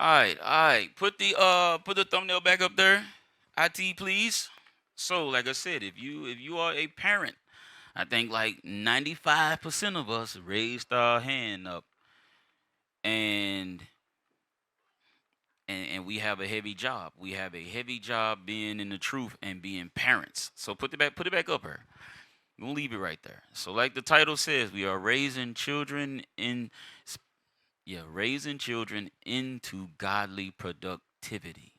All right. Put the thumbnail back up there. IT, please. So, like I said, if you are a parent, I think like 95% of us raised our hand up, and and we have a heavy job. We have a heavy job being in the truth and being parents. So put it back up here. We'll leave it right there. So like the title says, we are raising children raising children into godly productivity.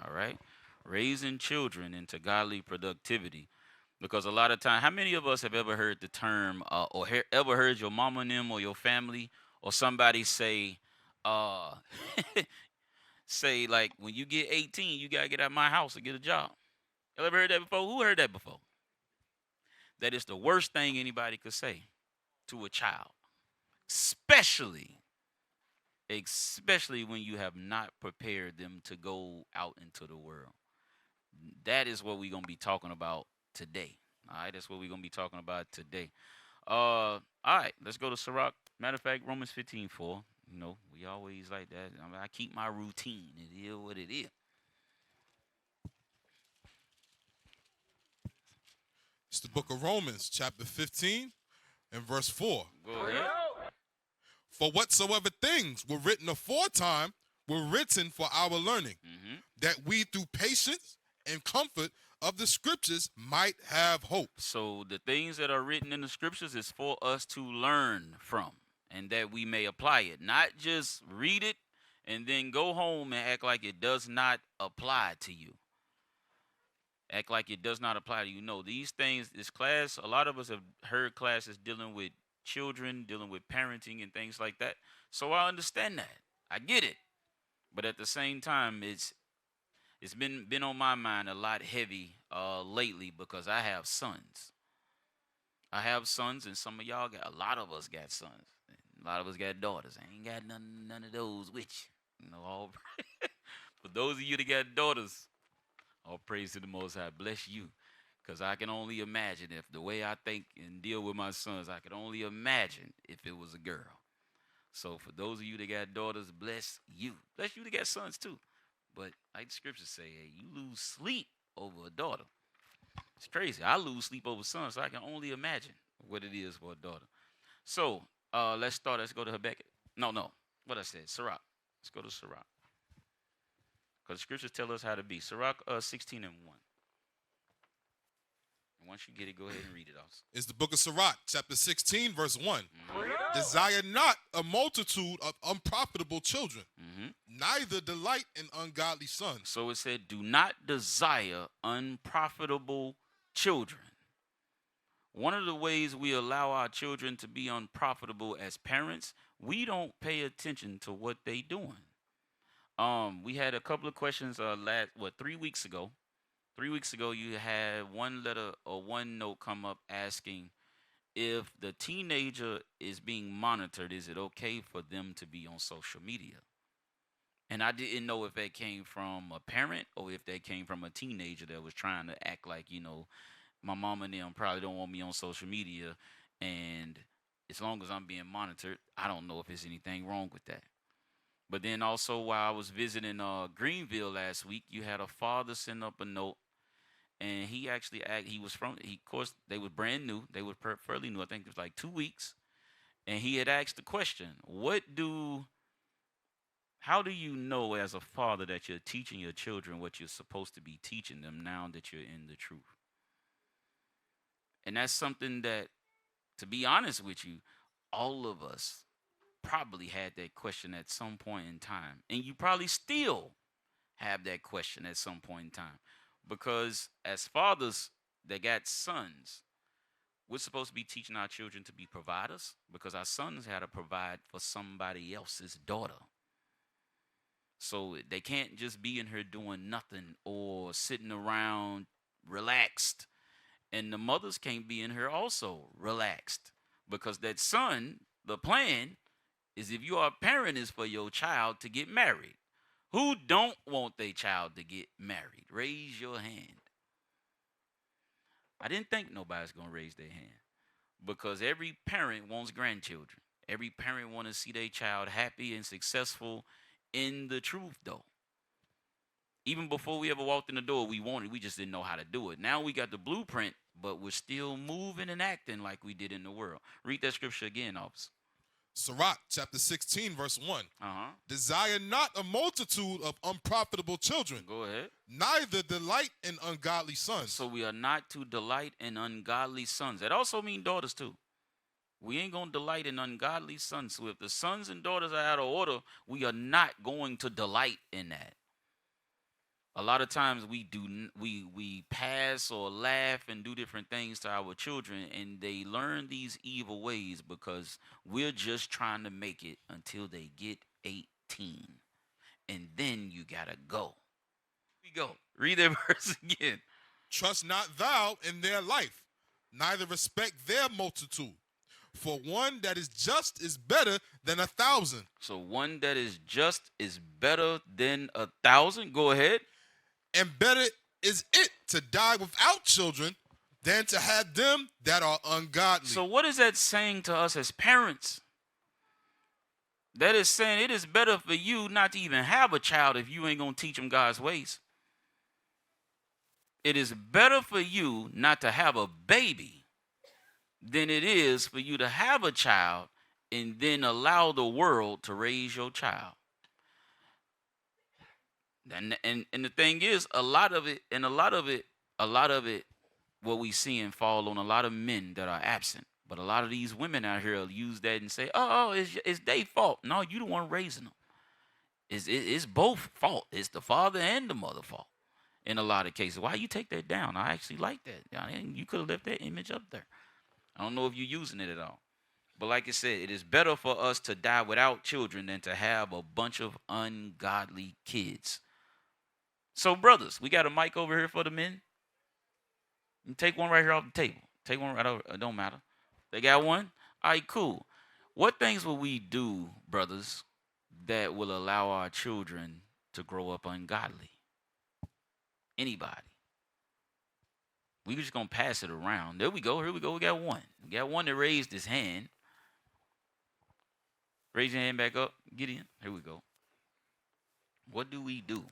All right? Raising children into godly productivity. Because a lot of time, how many of us have ever heard the term, ever heard your mama and them or your family or somebody say, uh, say like, when you get 18, you gotta get out of my house and get a job. You ever heard that before? Who heard that before? That is the worst thing anybody could say to a child, especially especially when you have not prepared them to go out into the world. That is what we're gonna be talking about today. All right, that's what we're gonna be talking about today. All right, let's go to Sirach. Matter of fact, Romans 15:4. You know, we always like that. I mean, I keep my routine. It is what it is. It's the book of Romans, chapter 15 and verse 4. Go ahead. For whatsoever things were written aforetime were written for our learning, that we through patience and comfort of the scriptures might have hope. So the things that are written in the scriptures is for us to learn from and that we may apply it, not just read it and then go home and act like it does not apply to you. Act like it does not apply to you. No, these things, this class, a lot of us have heard classes dealing with children, dealing with parenting and things like that. So I understand that. I get it. But at the same time, it's been on my mind a lot heavy lately because I have sons. I have sons, and some of y'all got, a lot of us got sons. A lot of us got daughters. I ain't got none of those with you. You know, all for those of you that got daughters, all praise to the Most High. Bless you. Because I can only imagine, if the way I think and deal with my sons, I could only imagine if it was a girl. So for those of you that got daughters, bless you. Bless you that got sons too. But like the scriptures say, hey, you lose sleep over a daughter. It's crazy. I lose sleep over sons, so I can only imagine what it is for a daughter. So let's start. Let's go to Habakkuk. No. What I said, Sirach. Let's go to Sirach. Because the scriptures tell us how to be. Sirach 16 and 1. And once you get it, go ahead and read it also. It's the book of Sirach, chapter 16, verse 1. Desire not a multitude of unprofitable children, neither delight in ungodly sons. So it said, do not desire unprofitable children. One of the ways we allow our children to be unprofitable as parents, we don't pay attention to what they doing. We had a couple of questions 3 weeks ago. 3 weeks ago, you had one letter or one note come up asking if the teenager is being monitored, is it okay for them to be on social media? And I didn't know if that came from a parent or if that came from a teenager that was trying to act like, my mom and them probably don't want me on social media. And as long as I'm being monitored, I don't know if there's anything wrong with that. But then also, while I was visiting Greenville last week, you had a father send up a note, and he actually of course, they were brand new. They were fairly new. I think it was like 2 weeks. And he had asked the question, how do you know as a father that you're teaching your children what you're supposed to be teaching them now that you're in the truth? And that's something that, to be honest with you, all of us probably had that question at some point in time. And you probably still have that question at some point in time. Because as fathers that got sons, we're supposed to be teaching our children to be providers because our sons had to provide for somebody else's daughter. So they can't just be in here doing nothing or sitting around relaxed. And the mothers can't be in here also relaxed because that son, the plan is, if you are a parent, is for your child to get married. Who don't want their child to get married? Raise your hand. I didn't think nobody's going to raise their hand because every parent wants grandchildren. Every parent wants to see their child happy and successful in the truth, though. Even before we ever walked in the door, we wanted. We just didn't know how to do it. Now we got the blueprint, but we're still moving and acting like we did in the world. Read that scripture again, officer. Sirach, chapter 16, verse 1. Uh-huh. Desire not a multitude of unprofitable children. Go ahead. Neither delight in ungodly sons. So we are not to delight in ungodly sons. That also means daughters, too. We ain't going to delight in ungodly sons. So if the sons and daughters are out of order, we are not going to delight in that. A lot of times we pass or laugh and do different things to our children, and they learn these evil ways because we're just trying to make it until they get 18. And then you got to go. Here we go. Read that verse again. Trust not thou in their life, neither respect their multitude. For one that is just is better than 1,000. So one that is just is better than 1,000. Go ahead. And better is it to die without children than to have them that are ungodly. So what is that saying to us as parents? That is saying it is better for you not to even have a child if you ain't going to teach them God's ways. It is better for you not to have a baby than it is for you to have a child and then allow the world to raise your child. And the thing is, a lot of it, what we see and fall on a lot of men that are absent. But a lot of these women out here will use that and say, "Oh, it's their fault." No, you the one raising them. It's both fault. It's the father and the mother fault. In a lot of cases, why you take that down? I actually like that. You could have left that image up there. I don't know if you're using it at all. But like I said, it is better for us to die without children than to have a bunch of ungodly kids. So, brothers, we got a mic over here for the men. You take one right here off the table. Take one right over. It don't matter. They got one? All right, cool. What things will we do, brothers, that will allow our children to grow up ungodly? Anybody? We just going to pass it around. There we go. Here we go. We got one. We got one that raised his hand. Raise your hand back up. Gideon. Here we go. What do we do?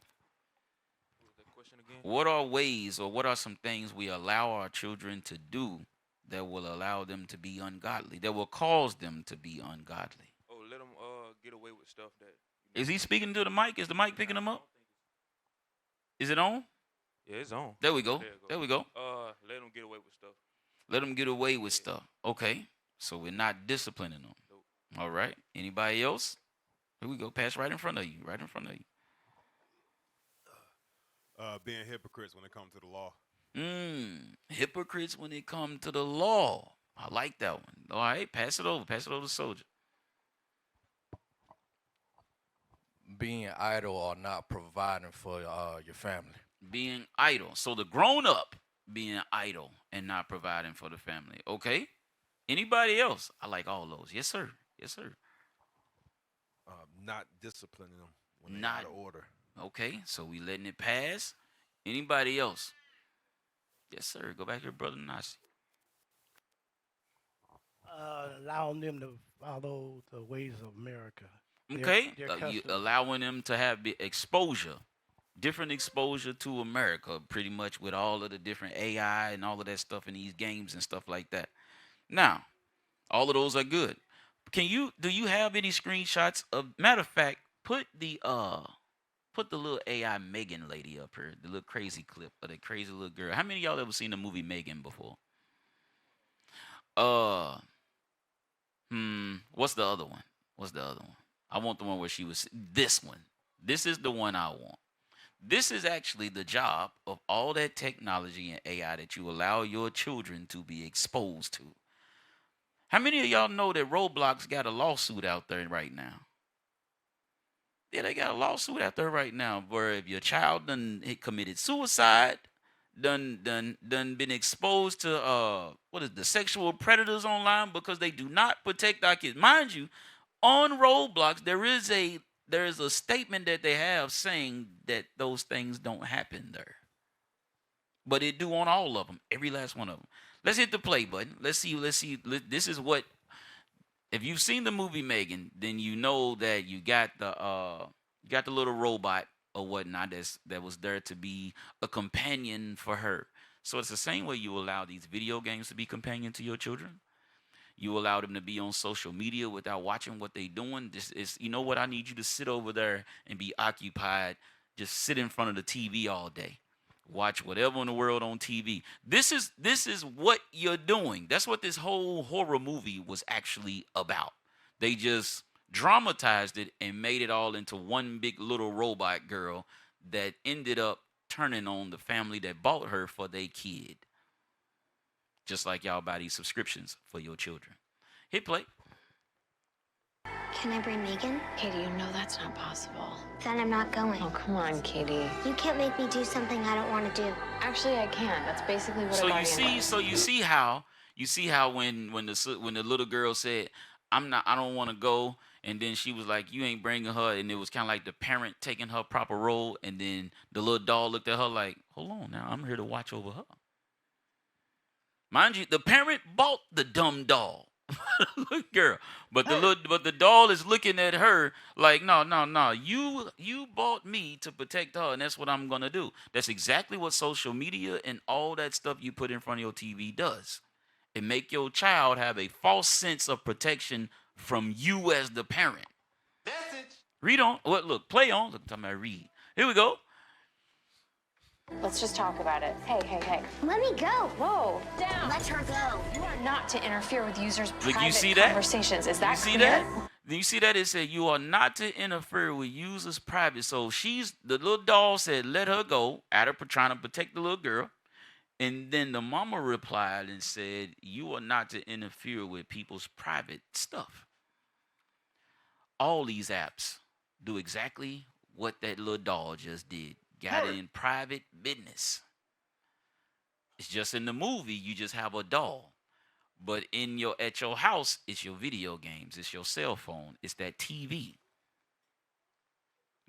What are ways or what are some things we allow our children to do that will allow them to be ungodly, that will cause them to be ungodly? Oh, let them get away with stuff that. Is he speaking to the mic? Is the mic picking him up? Is it on? Yeah, it's on. There we go. There we go. Let them get away with stuff. Let them get away with stuff. Okay. So we're not disciplining them. Nope. All right. Anybody else? Here we go. Pass right in front of you. Right in front of you. Being hypocrites when it comes to the law. Hypocrites when it comes to the law. I like that one. All right, pass it over. Pass it over to Soldier. Being idle or not providing for your family. Being idle. So the grown up being idle and not providing for the family. Okay. Anybody else? I like all those. Yes, sir. Yes, sir. Not disciplining them when Not- they're out of order. Okay. So we letting it pass. Anybody else? Yes, sir. Go back to your brother Nahshon. Allowing them to follow the ways of America. Okay. Their You customs. allowing them to have the exposure, different exposure to America, pretty much with all of the different AI and all of that stuff in these games and stuff like that. Now, all of those are good. Do you have any screenshots of, matter of fact, put the little AI Megan lady up here, the little crazy clip of the crazy little girl. How many of y'all ever seen the movie Megan before? What's the other one? I want the one where she was, this one. This is the one I want. This is actually the job of all that technology and AI that you allow your children to be exposed to. How many of y'all know that Roblox got a lawsuit out there right now? Yeah, they got a lawsuit out there right now where if your child done committed suicide, done been exposed to the sexual predators online because they do not protect our kids. Mind you, on Roblox there is a statement that they have saying that those things don't happen there. But it do on all of them, every last one of them. Let's hit the play button. Let's see. This is what, if you've seen the movie Megan, then you know that you got You got the little robot or whatnot that was there to be a companion for her. So it's the same way you allow these video games to be companion to your children. You allow them to be on social media without watching what they're doing. This is, you know what? I need you to sit over there and be occupied. Just sit in front of the TV all day. Watch whatever in the world on TV. This is what you're doing. That's what this whole horror movie was actually about. They just dramatized it and made it all into one big little robot girl that ended up turning on the family that bought her for their kid. Just like y'all buy these subscriptions for your children. Hit play. Can I bring Megan? Katie, you know that's not possible. Then I'm not going. Oh, come on, Katie. You can't make me do something I don't want to do. Actually, I can. That's basically what So a you guardian see, does. you see how when the little girl said, I don't want to go, and then she was like, you ain't bringing her, and it was kind of like the parent taking her proper role, and then the little doll looked at her like, hold on now, I'm here to watch over her. Mind you, the parent bought the dumb doll. Look, girl. But the doll is looking at her like, no. You bought me to protect her, and that's what I'm gonna do. That's exactly what social media and all that stuff you put in front of your TV does. It make your child have a false sense of protection from you as the parent. Message. Read on. What? Look, play on. Look, I'm talking about read. Here we go. Let's just talk about it. Hey. Let me go. Whoa, down. Let her go. You are not to interfere with users' Look, private you see that? conversations. Is that You see clear? that? You see that? It said you are not to interfere with users' private. So the little doll said, let her go, out of trying to protect the little girl. And then the mama replied and said, you are not to interfere with people's private stuff. All these apps do exactly what that little doll just did. Got it in private business. It's just in the movie, you just have a doll. But at your house, it's your video games, it's your cell phone, it's that TV.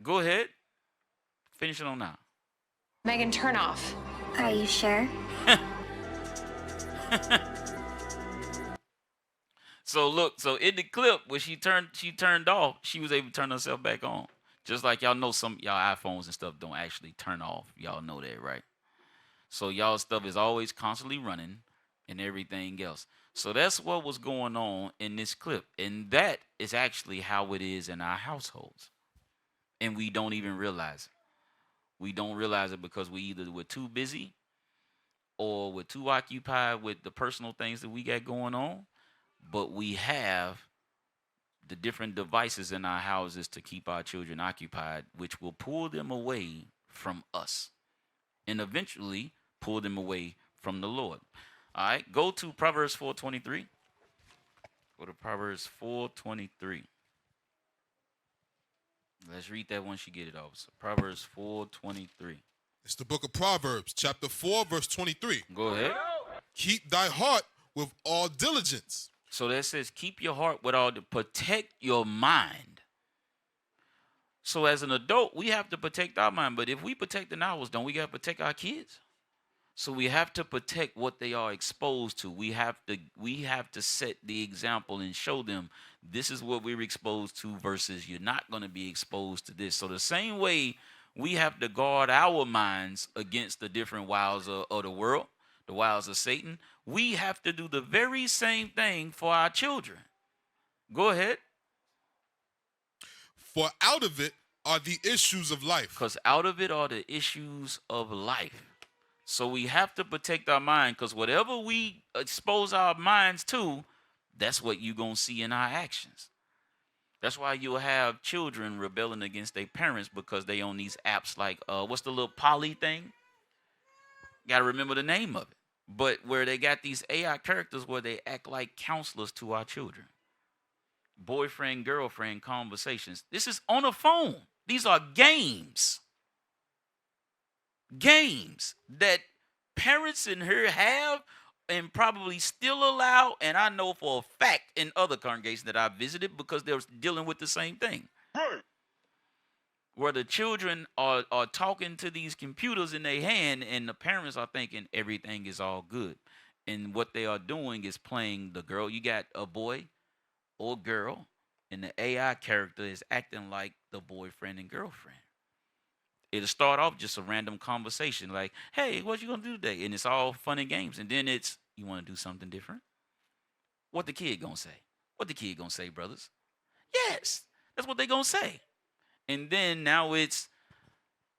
Go ahead. Finish it on now. Megan, turn off. Are you sure? So in the clip where she turned off, she was able to turn herself back on. Just like y'all know some y'all iPhones and stuff don't actually turn off. Y'all know that, right? So y'all stuff is always constantly running and everything else. So that's what was going on in this clip. And that is actually how it is in our households. And we don't even realize it. We don't realize it because we're too busy or we're too occupied with the personal things that we got going on. But we have the different devices in our houses to keep our children occupied, which will pull them away from us and eventually pull them away from the Lord. All right, go to Proverbs 4:23. Go to Proverbs 4:23. Let's read that once you get it off. So Proverbs 4:23. It's the book of Proverbs, chapter 4, verse 23. Go ahead. Keep thy heart with all diligence. So that says, keep your heart with all, protect your mind. So as an adult, we have to protect our mind. But if we protect ours, don't we got to protect our kids? So we have to protect what they are exposed to. We have to set the example and show them this is what we're exposed to versus you're not going to be exposed to this. So the same way we have to guard our minds against the different wiles of the world, the wiles of Satan, we have to do the very same thing for our children. Go ahead. For out of it are the issues of life. Because out of it are the issues of life. So we have to protect our mind because whatever we expose our minds to, that's what you're going to see in our actions. That's why you'll have children rebelling against their parents because they on these apps like, what's the little poly thing? Got to remember the name of it. But where they got these AI characters where they act like counselors to our children. Boyfriend, girlfriend conversations. This is on a phone. These are games. Games that parents in here have and probably still allow. And I know for a fact in other congregations that I visited because they're dealing with the same thing. Right. Where the children are talking to these computers in their hand and the parents are thinking everything is all good. And what they are doing is playing the girl. You got a boy or girl and the AI character is acting like the boyfriend and girlfriend. It'll start off just a random conversation like, hey, what you gonna do today? And it's all fun and games. And then it's, you wanna do something different? What the kid gonna say? What the kid gonna say, brothers? Yes, that's what they gonna say. And then now it's,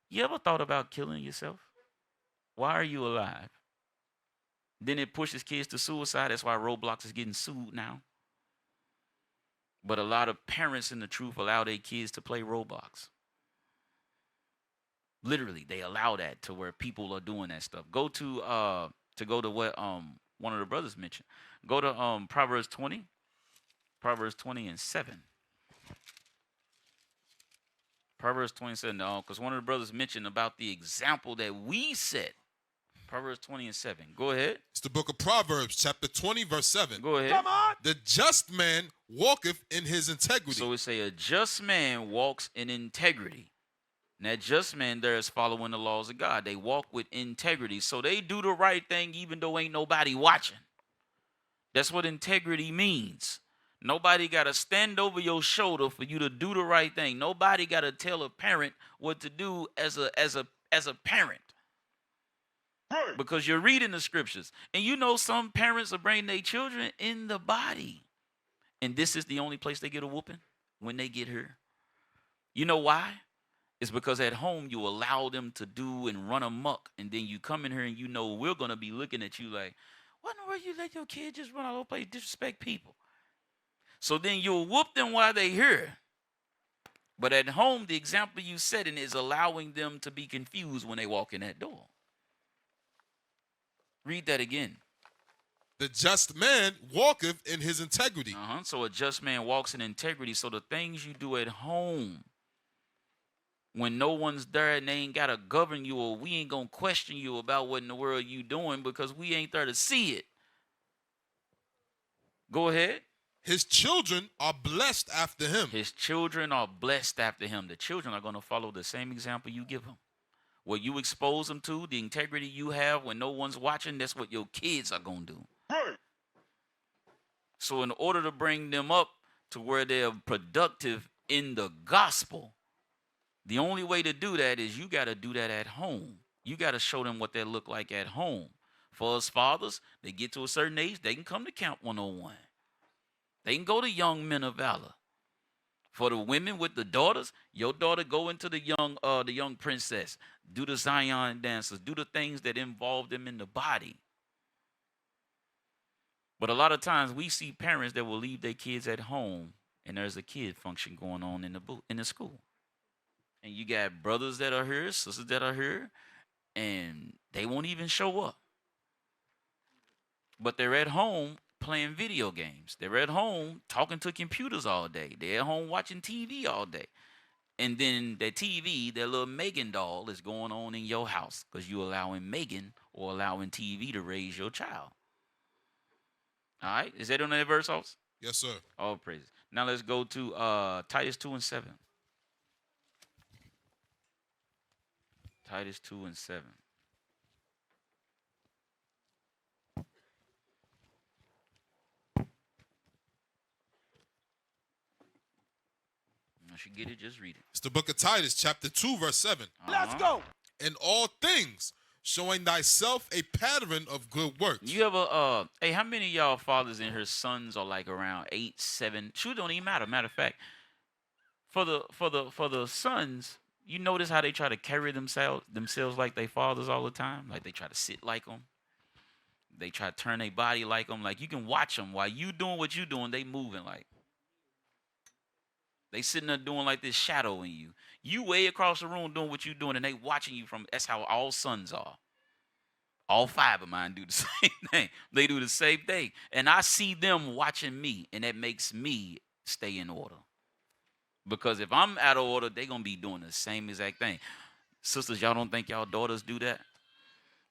you ever thought about killing yourself? Why are you alive? Then it pushes kids to suicide. That's why Roblox is getting sued now. But a lot of parents, in the truth, allow their kids to play Roblox. Literally, they allow that to where people are doing that stuff. Go to what one of the brothers mentioned. Go to Proverbs 20. Proverbs 20 and 7. Proverbs 27, because one of the brothers mentioned about the example that we set. Proverbs 20 and 7. Go ahead. It's the book of Proverbs, chapter 20, verse 7. Go ahead. Come on. The just man walketh in his integrity. So we say a just man walks in integrity. And that just man there is following the laws of God. They walk with integrity. So they do the right thing even though ain't nobody watching. That's what integrity means. Nobody got to stand over your shoulder for you to do the right thing. Nobody got to tell a parent what to do as a parent. Right. Because you're reading the scriptures. And you know some parents are bringing their children in the body. And this is the only place they get a whooping, when they get here. You know why? It's because at home you allow them to do and run amok. And then you come in here and you know we're going to be looking at you like, what in the world you let your kid just run all over the place, disrespect people? So then you'll whoop them while they're here. But at home, the example you setting is allowing them to be confused when they walk in that door. Read that again. The just man walketh in his integrity. So a just man walks in integrity. So the things you do at home, when no one's there and they ain't got to govern you, or we ain't going to question you about what in the world you doing because we ain't there to see it. Go ahead. His children are blessed after him. His children are blessed after him. The children are going to follow the same example you give them. What you expose them to, the integrity you have when no one's watching, that's what your kids are going to do. Right. So in order to bring them up to where they're productive in the gospel, the only way to do that is you got to do that at home. You got to show them what that look like at home. For us fathers, they get to a certain age, they can come to Camp 101. They can go to Young Men of Valor. For the women with the daughters, your daughter go into the young princess. Do the Zion dances. Do the things that involve them in the body. But a lot of times we see parents that will leave their kids at home and there's a kid function going on in the school. And you got brothers that are here, sisters that are here, and they won't even show up. But they're at home playing video games. They're at home talking to computers all day. They're at home watching TV all day. And then that TV, that little Megan doll is going on in your house because you're allowing Megan or allowing TV to raise your child. All right? Is that on that verse, also? Yes, sir. All praises. Now let's go to Titus 2 and 7. Titus 2 and 7. Once you get it, just read it. It's the book of Titus, chapter 2, verse 7. Let's go. In all things, showing thyself a pattern of good works. You ever, hey, how many of y'all fathers and her sons are like around 8, 7? Shoot, don't even matter. Matter of fact, for the sons, you notice how they try to carry themselves like they fathers all the time? Like they try to sit like them. They try to turn their body like them. Like you can watch them while you doing what you doing, they moving like. They sitting there doing like this shadowing you. You way across the room doing what you doing and they watching you from, that's how all sons are. All 5 of mine do the same thing. They do the same thing. And I see them watching me and that makes me stay in order. Because if I'm out of order, they're going to be doing the same exact thing. Sisters, y'all don't think y'all daughters do that?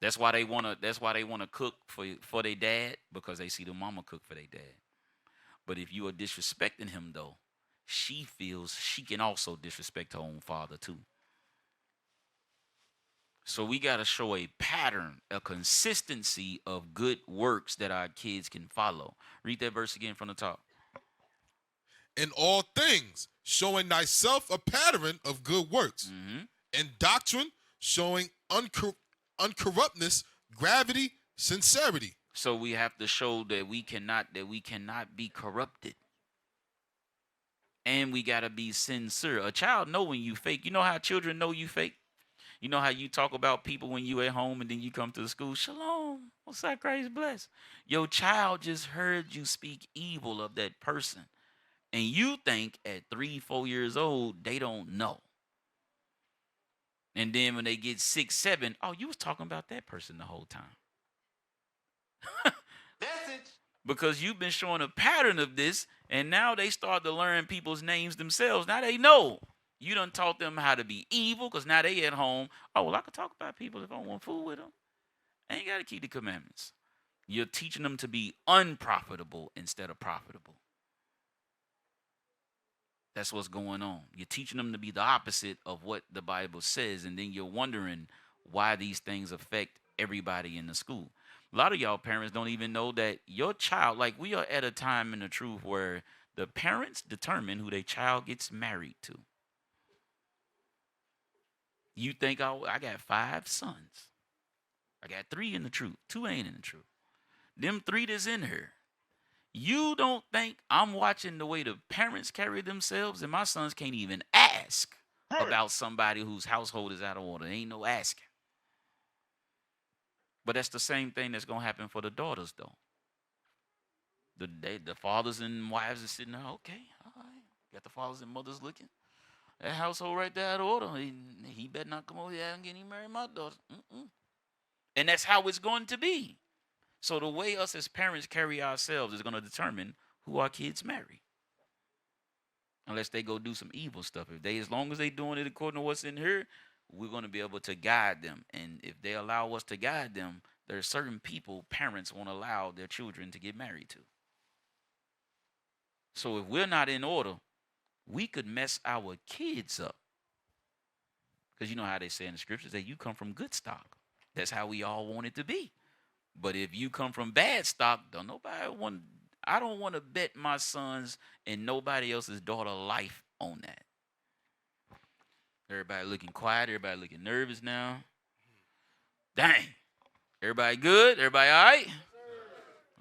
That's why they want to cook for their dad, because they see the mama cook for their dad. But if you are disrespecting him though, she feels she can also disrespect her own father too. So we got to show a pattern, a consistency of good works that our kids can follow. Read that verse again from the top. in all things, showing thyself a pattern of good works, and doctrine, showing uncorruptness, gravity, sincerity. So we have to show that we cannot be corrupted. And we gotta be sincere. A child know when you fake. You know how children know you fake? You know how you talk about people when you at home and then you come to the school, shalom, what's that, Christ bless? Your child just heard you speak evil of that person. And you think at 3, 4 years old, they don't know. And then when they get 6, 7, oh, you was talking about that person the whole time. Message. Because you've been showing a pattern of this, and now they start to learn people's names themselves. Now they know. You done taught them how to be evil, because now they at home. Oh, well, I can talk about people if I want food with them. I ain't got to keep the commandments. You're teaching them to be unprofitable instead of profitable. That's what's going on. You're teaching them to be the opposite of what the Bible says, and then you're wondering why these things affect everybody in the school. A lot of y'all parents don't even know that your child, like we are at a time in the truth where the parents determine who their child gets married to. You think, oh, I got 5 sons. I got 3 in the truth. 2 ain't in the truth. Them 3 that's in here. You don't think I'm watching the way the parents carry themselves, and my sons can't even ask about somebody whose household is out of order. There ain't no asking. But that's the same thing that's going to happen for the daughters, though. The fathers and wives are sitting there, okay, all right. Got the fathers and mothers looking. That household right there out of order. He better not come over here and get him married my daughter. And that's how it's going to be. So the way us as parents carry ourselves is going to determine who our kids marry. Unless they go do some evil stuff. As long as they doing it according to what's in here, we're going to be able to guide them. And if they allow us to guide them, there are certain people parents won't allow their children to get married to. So if we're not in order, we could mess our kids up. Because you know how they say in the scriptures that you come from good stock. That's how we all want it to be. But if you come from bad stock, I don't want to bet my sons and nobody else's daughter life on that. Everybody looking quiet. Everybody looking nervous now. Dang. Everybody good? Everybody all right?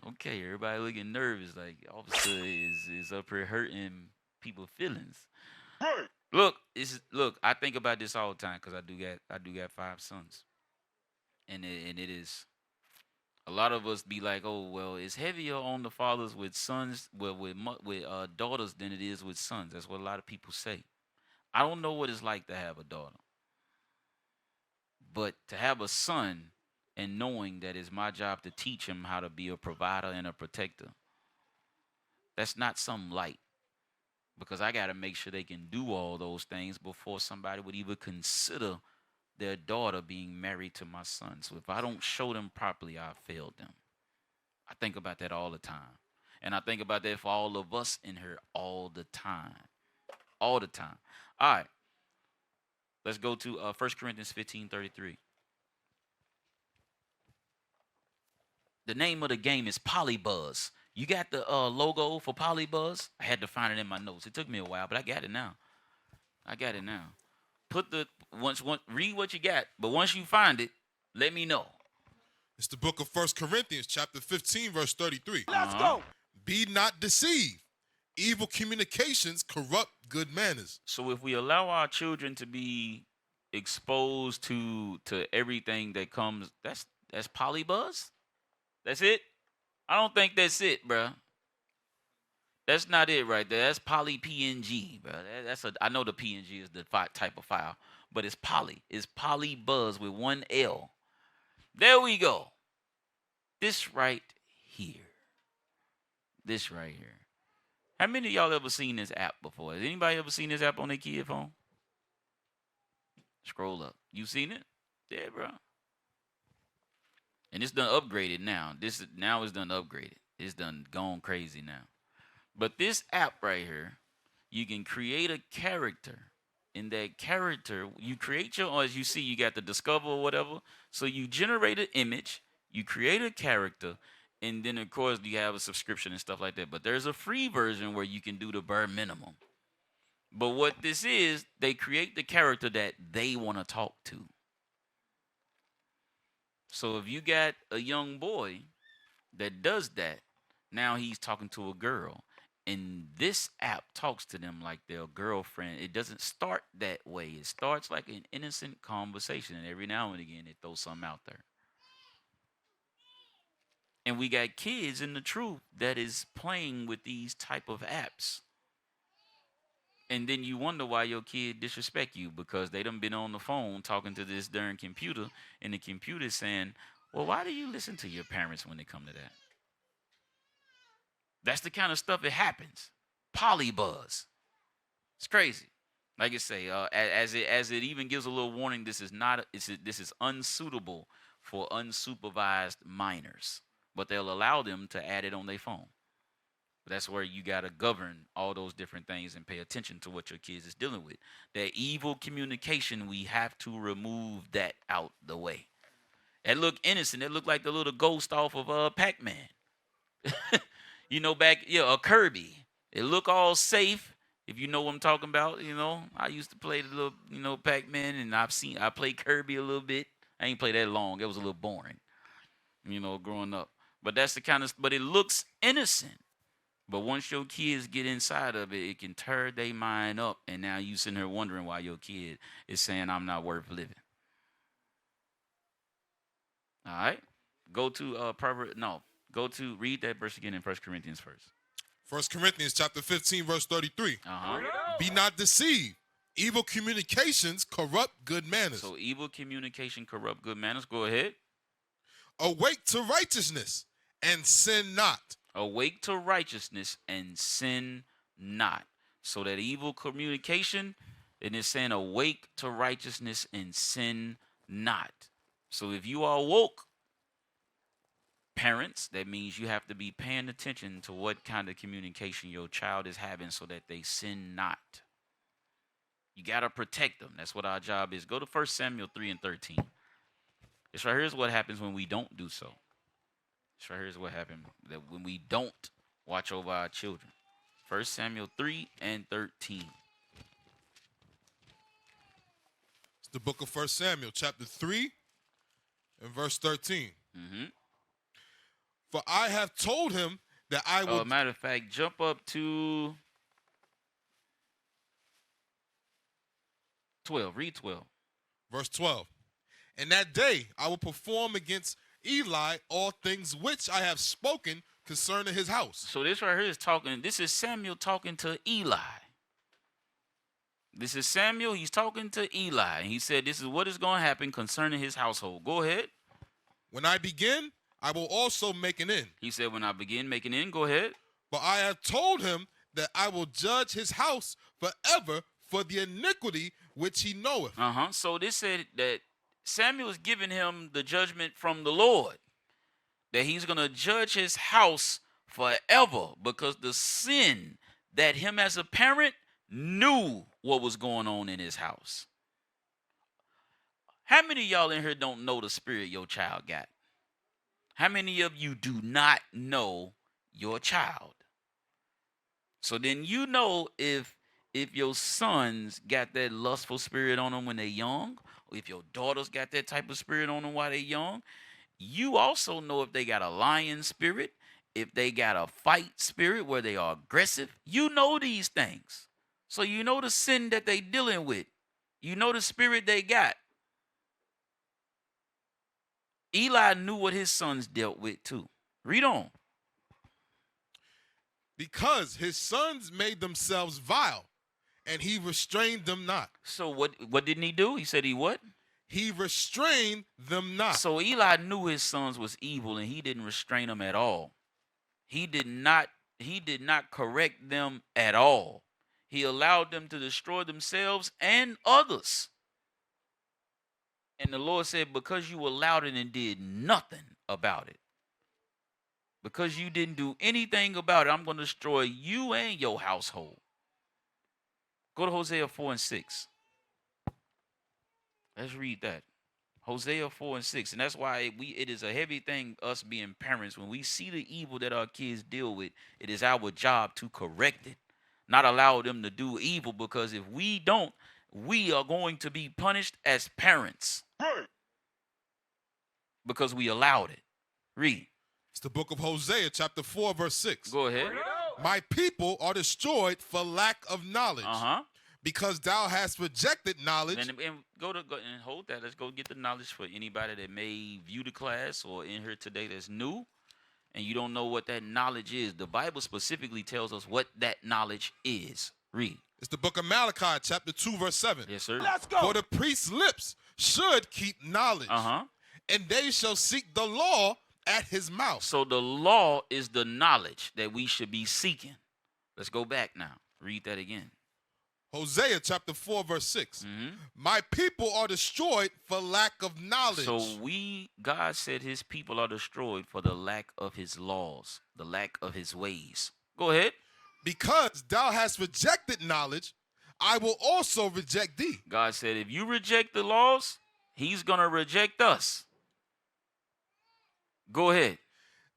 Okay, everybody looking nervous. Like officer is up here hurting people's feelings. Look, I think about this all the time because I do got 5 sons. And it is, a lot of us be like, oh, well, it's heavier on the fathers with sons, with daughters than it is with sons. That's what a lot of people say. I don't know what it's like to have a daughter. But to have a son and knowing that it's my job to teach him how to be a provider and a protector, that's not something light. Because I got to make sure they can do all those things before somebody would even consider their daughter being married to my son. So if I don't show them properly, I failed them. I think about that all the time. And I think about that for all of us in here all the time. All the time. All right. Let's go to 1 Corinthians 15:33. The name of the game is Polybuzz. You got the logo for Polybuzz? I had to find it in my notes. It took me a while, but I got it now. Read what you got, but once you find it, let me know. It's the book of 1 Corinthians, chapter 15, verse 33. Let's go. Be not deceived. Evil communications corrupt good manners. So if we allow our children to be exposed to everything that comes, that's Polybuzz? That's it? I don't think that's it, bro. That's not it right there. That's poly PNG, bro. I know the PNG is the type of file, but it's poly. It's Polybuzz with 1 L. There we go. This right here. How many of y'all ever seen this app before? Has anybody ever seen this app on their kid phone? Scroll up. You seen it? Yeah, bro. And it's done upgraded now. Now it's done upgraded. It's done gone crazy now. But this app right here, you can create a character. In that character, you create or as you see, you got the discover or whatever. So you generate an image, you create a character, And then, of course, you have a subscription and stuff like that. But there's a free version where you can do the bare minimum. But what this is, they create the character that they want to talk to. So if you got a young boy that does that, now he's talking to a girl. And this app talks to them like their girlfriend. It doesn't start that way. It starts like an innocent conversation. And every now and again, it throws something out there. And we got kids in the truth that is playing with these type of apps. And then you wonder why your kid disrespect you because they done been on the phone talking to this darn computer. And the computer is saying, well, why do you listen to your parents when they come to that? That's the kind of stuff that happens. Polybuzz. It's crazy. Like I say, as it even gives a little warning, this is unsuitable for unsupervised minors. But they'll allow them to add it on their phone. But that's where you got to govern all those different things and pay attention to what your kids is dealing with. That evil communication, we have to remove that out the way. It look innocent. It look like the little ghost off of Pac-Man. A Kirby. It look all safe, if you know what I'm talking about. I used to play the little, Pac-Man, and I played Kirby a little bit. I ain't played that long. It was a little boring, growing up. But that's the kind of, but it looks innocent. But once your kids get inside of it, it can tear their mind up. And now you sitting here wondering why your kid is saying, I'm not worth living. All right? Read that verse again in 1 Corinthians first. 1 Corinthians chapter 15, verse 33. Uh-huh. Be not deceived. Evil communications corrupt good manners. So evil communication corrupt good manners. Go ahead. Awake to righteousness and sin not. Awake to righteousness and sin not. So that evil communication, and it's saying awake to righteousness and sin not. So if you are woke, parents, that means you have to be paying attention to what kind of communication your child is having so that they sin not. You got to protect them. That's what our job is. Go to 1 Samuel 3 and 13. This right here is what happens when we don't do so. This right here is what happens when we don't watch over our children. 1 Samuel 3 and 13. It's the book of 1 Samuel, chapter 3 and verse 13. Mm-hmm. For I have told him that I will... matter of fact, jump up to 12. Read 12. Verse 12. And that day I will perform against Eli all things which I have spoken concerning his house. So this right here is talking, this is Samuel talking to Eli. This is Samuel, he's talking to Eli. And he said, this is what is going to happen concerning his household. Go ahead. When I begin, I will also make an end. He said, when I begin making an end, go ahead. But I have told him that I will judge his house forever for the iniquity which he knoweth. So this said that Samuel is giving him the judgment from the Lord, that he's going to judge his house forever because the sin that him as a parent knew what was going on in his house. How many of y'all in here don't know the spirit your child got? How many of you do not know your child? So then you know if your sons got that lustful spirit on them when they're young, or if your daughters got that type of spirit on them while they're young, you also know if they got a lion spirit, if they got a fight spirit where they are aggressive. You know these things. So you know the sin that they dealing with. You know the spirit they got. Eli knew what his sons dealt with too. Read on. Because his sons made themselves vile, and he restrained them not. So what didn't he do? He said he what? He restrained them not. So Eli knew his sons was evil, and he didn't restrain them at all. He did not correct them at all. He allowed them to destroy themselves and others. And the Lord said, because you allowed it and did nothing about it, because you didn't do anything about it, I'm going to destroy you and your household. Go to Hosea 4 and 6. Let's read that. Hosea 4 and 6. And that's why it is a heavy thing, us being parents. When we see the evil that our kids deal with, it is our job to correct it, not allow them to do evil, because if we don't, we are going to be punished as parents because we allowed it. Read. It's the book of Hosea, chapter 4, verse 6. Go ahead. My people are destroyed for lack of knowledge. Uh-huh. Because thou hast rejected knowledge. And go and hold that. Let's go get the knowledge for anybody that may view the class or in here today that's new and you don't know what that knowledge is. The Bible specifically tells us what that knowledge is. Read. It's the book of Malachi, chapter 2, verse 7. Yes, sir. Let's go. For the priest's lips should keep knowledge, and they shall seek the law at his mouth. So the law is the knowledge that we should be seeking. Let's go back now. Read that again. Hosea chapter 4, verse 6. My people are destroyed for lack of knowledge. So God said his people are destroyed for the lack of his laws, the lack of his ways. Go ahead. Because thou hast rejected knowledge, I will also reject thee. God said if you reject the laws, he's going to reject us. Go ahead.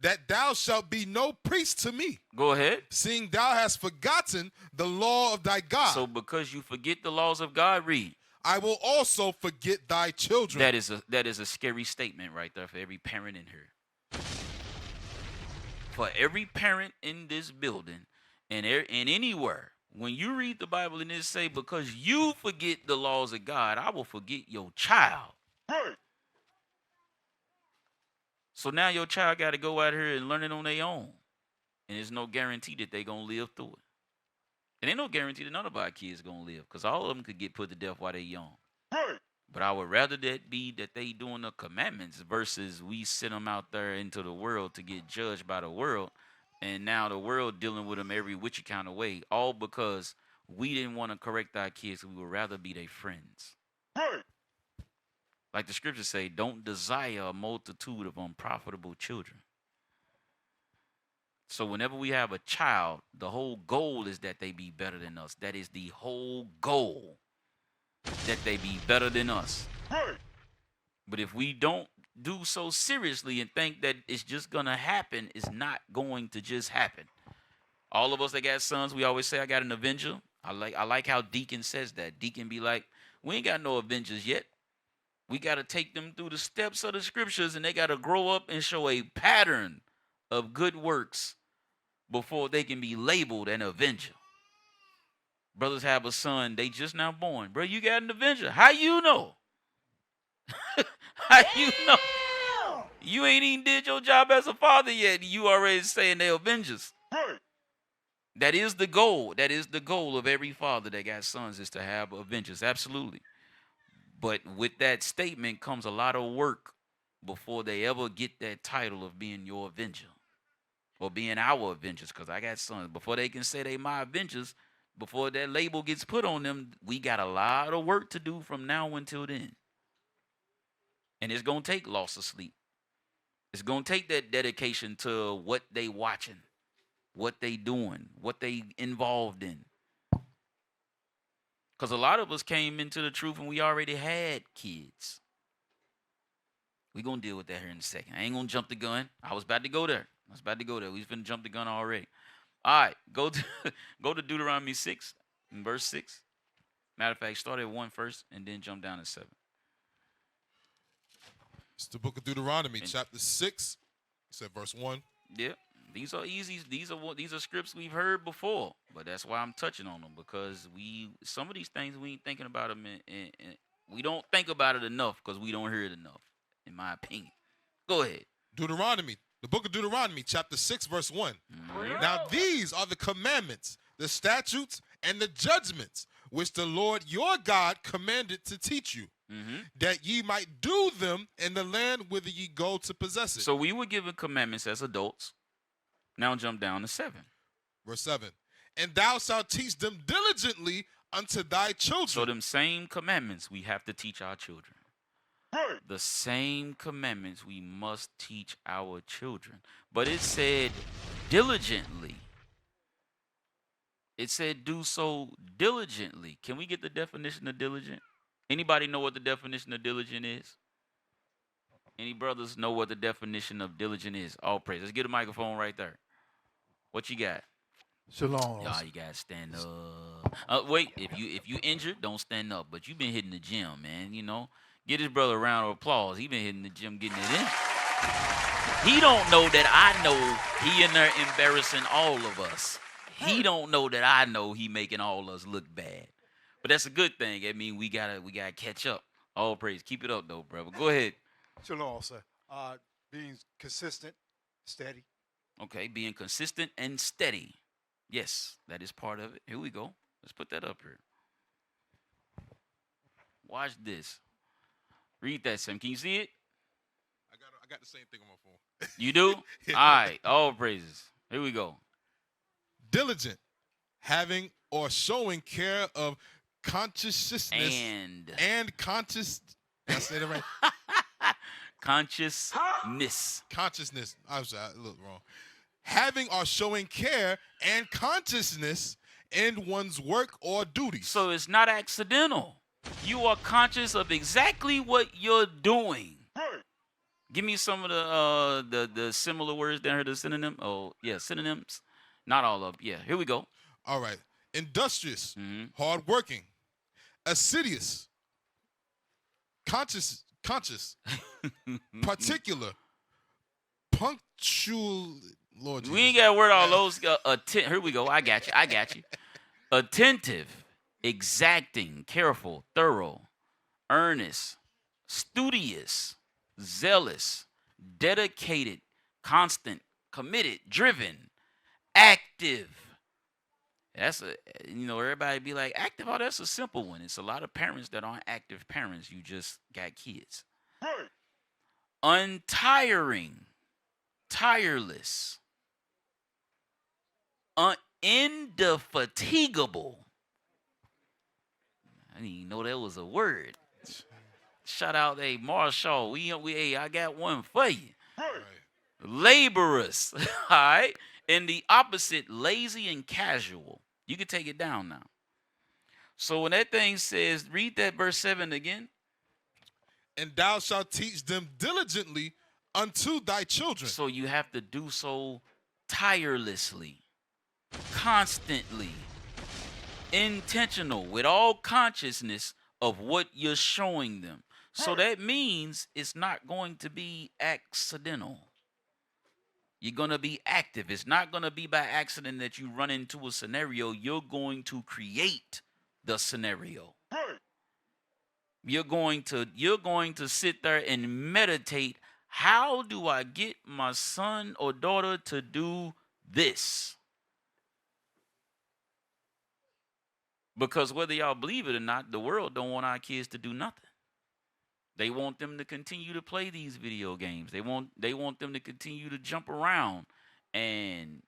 That thou shalt be no priest to me. Go ahead. Seeing thou hast forgotten the law of thy God. So because you forget the laws of God, read. I will also forget thy children. That is a scary statement right there for every parent in here. For every parent in this building and anywhere, when you read the Bible and it say, because you forget the laws of God, I will forget your child. So now your child got to go out here and learn it on their own. And there's no guarantee that they're going to live through it. And ain't no guarantee that none of our kids going to live, because all of them could get put to death while they're young. But I would rather that be that they doing the commandments versus we send them out there into the world to get judged by the world. And now the world dealing with them every witchy kind of way, all because we didn't want to correct our kids. We would rather be their friends. Like the scriptures say, don't desire a multitude of unprofitable children. So whenever we have a child, the whole goal is that they be better than us. That is the whole goal, that they be better than us. But if we don't do so seriously and think that it's just going to happen, it's not going to just happen. All of us that got sons, we always say, I got an Avenger. I like how Deacon says that. Deacon be like, we ain't got no Avengers yet. We got to take them through the steps of the scriptures, and they got to grow up and show a pattern of good works before they can be labeled an Avenger. Brothers have a son, they just now born. Bro, you got an Avenger. How you know? How you know? You ain't even did your job as a father yet. You already saying they're Avengers. That is the goal. That is the goal of every father that got sons, is to have Avengers. Absolutely. But with that statement comes a lot of work before they ever get that title of being your Avenger or being our Avengers, because I got sons. Before they can say they my Avengers, before that label gets put on them, we got a lot of work to do from now until then. And it's going to take loss of sleep. It's going to take that dedication to what they watching, what they doing, what they involved in. Because a lot of us came into the truth and we already had kids. We're going to deal with that here in a second. I ain't going to jump the gun. I was about to go there. We've been jump the gun already. All right, go to Deuteronomy 6 and verse 6. Matter of fact, start at 1 first and then jump down to 7. It's the book of Deuteronomy, chapter 6. You said verse 1. Yeah. These are easy. These are scripts we've heard before, but that's why I'm touching on them, because some of these things we ain't thinking about them, and we don't think about it enough because we don't hear it enough, in my opinion. Go ahead. Deuteronomy, the book of Deuteronomy, chapter 6, verse 1. Now these are the commandments, the statutes, and the judgments which the Lord your God commanded to teach you, that ye might do them in the land whither ye go to possess it. So we were given commandments as adults. Now jump down to 7. Verse 7. And thou shalt teach them diligently unto thy children. So them same commandments we have to teach our children. The same commandments we must teach our children. But it said diligently. It said do so diligently. Can we get the definition of diligent? Anybody know what the definition of diligent is? Any brothers know what the definition of diligent is? All praise. Let's get a microphone right there. What you got? Shalom. Y'all, you gotta stand up. Wait, if you injured, don't stand up. But you been hitting the gym, man. You know, get his brother a round of applause. He been hitting the gym, getting it in. He don't know that I know he in there embarrassing all of us. He don't know that I know he making all us look bad. But that's a good thing. I mean, we gotta catch up. All praise. Keep it up though, brother. Go ahead. Shalom, sir. Being consistent, steady. Okay, being consistent and steady. Yes, that is part of it. Here we go. Let's put that up here. Watch this. Read that, Sam. Can you see it? I got the same thing on my phone. You do? All right. All praises. Here we go. Diligent, having or showing care of consciousness and conscious. Did I say that right? Consciousness. Consciousness. I'm sorry, I looked wrong. Having or showing care and consciousness in one's work or duties. So it's not accidental. You are conscious of exactly what you're doing. Give me some of the similar words down here, the synonym. Oh, yeah, synonyms. Not all of them. Yeah, here we go. All right. Industrious, hardworking, assiduous, conscious, particular, punctual. Lord Jesus. We ain't got to word all those. Here we go. I got you. Attentive, exacting, careful, thorough, earnest, studious, zealous, dedicated, constant, committed, driven, active. That's everybody be like, active? Oh, that's a simple one. It's a lot of parents that aren't active parents. You just got kids. Untiring, tireless, indefatigable. I didn't even know that was a word. Shout out, hey, Marshall. I got one for you. Laborous. All right. And the opposite, lazy and casual. You can take it down now. So when that thing says, read that verse 7 again. And thou shalt teach them diligently unto thy children. So you have to do so tirelessly, constantly, intentional, with all consciousness of what you're showing them. So that means it's not going to be accidental. You're going to be active. It's not going to be by accident that you run into a scenario. You're going to create the scenario. You're going to sit there and meditate. How do I get my son or daughter to do this? Because whether y'all believe it or not, the world don't want our kids to do nothing. They want them to continue to play these video games. They want them to continue to jump around and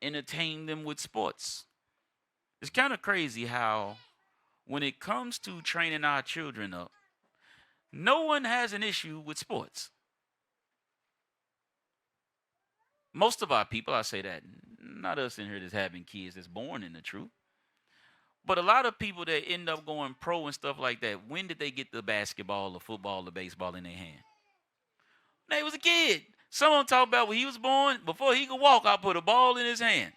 entertain them with sports. It's kind of crazy how when it comes to training our children up, no one has an issue with sports. Most of our people, I say that, not us in here that's having kids that's born in the truth. But a lot of people that end up going pro and stuff like that, when did they get the basketball, the football, the baseball in their hand? When they was a kid. Some of them talk about when he was born, before he could walk, I put a ball in his hand.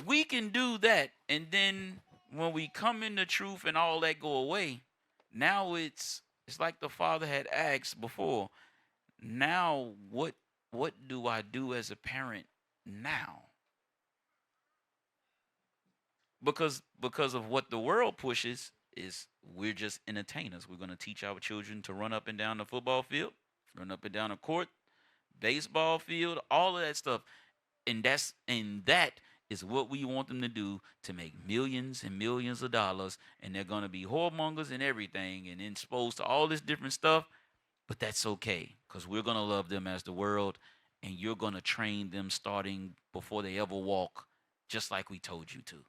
We can do that, and then when we come in the truth and all that go away, now it's like the father had asked before. Now, what do I do as a parent now? Because of what the world pushes is we're just entertainers. We're going to teach our children to run up and down the football field, run up and down the court, baseball field, all of that stuff. And that is what we want them to do to make millions and millions of dollars. And they're going to be whoremongers and everything and exposed to all this different stuff. But that's okay, because we're going to love them as the world, and you're going to train them starting before they ever walk, just like we told you to.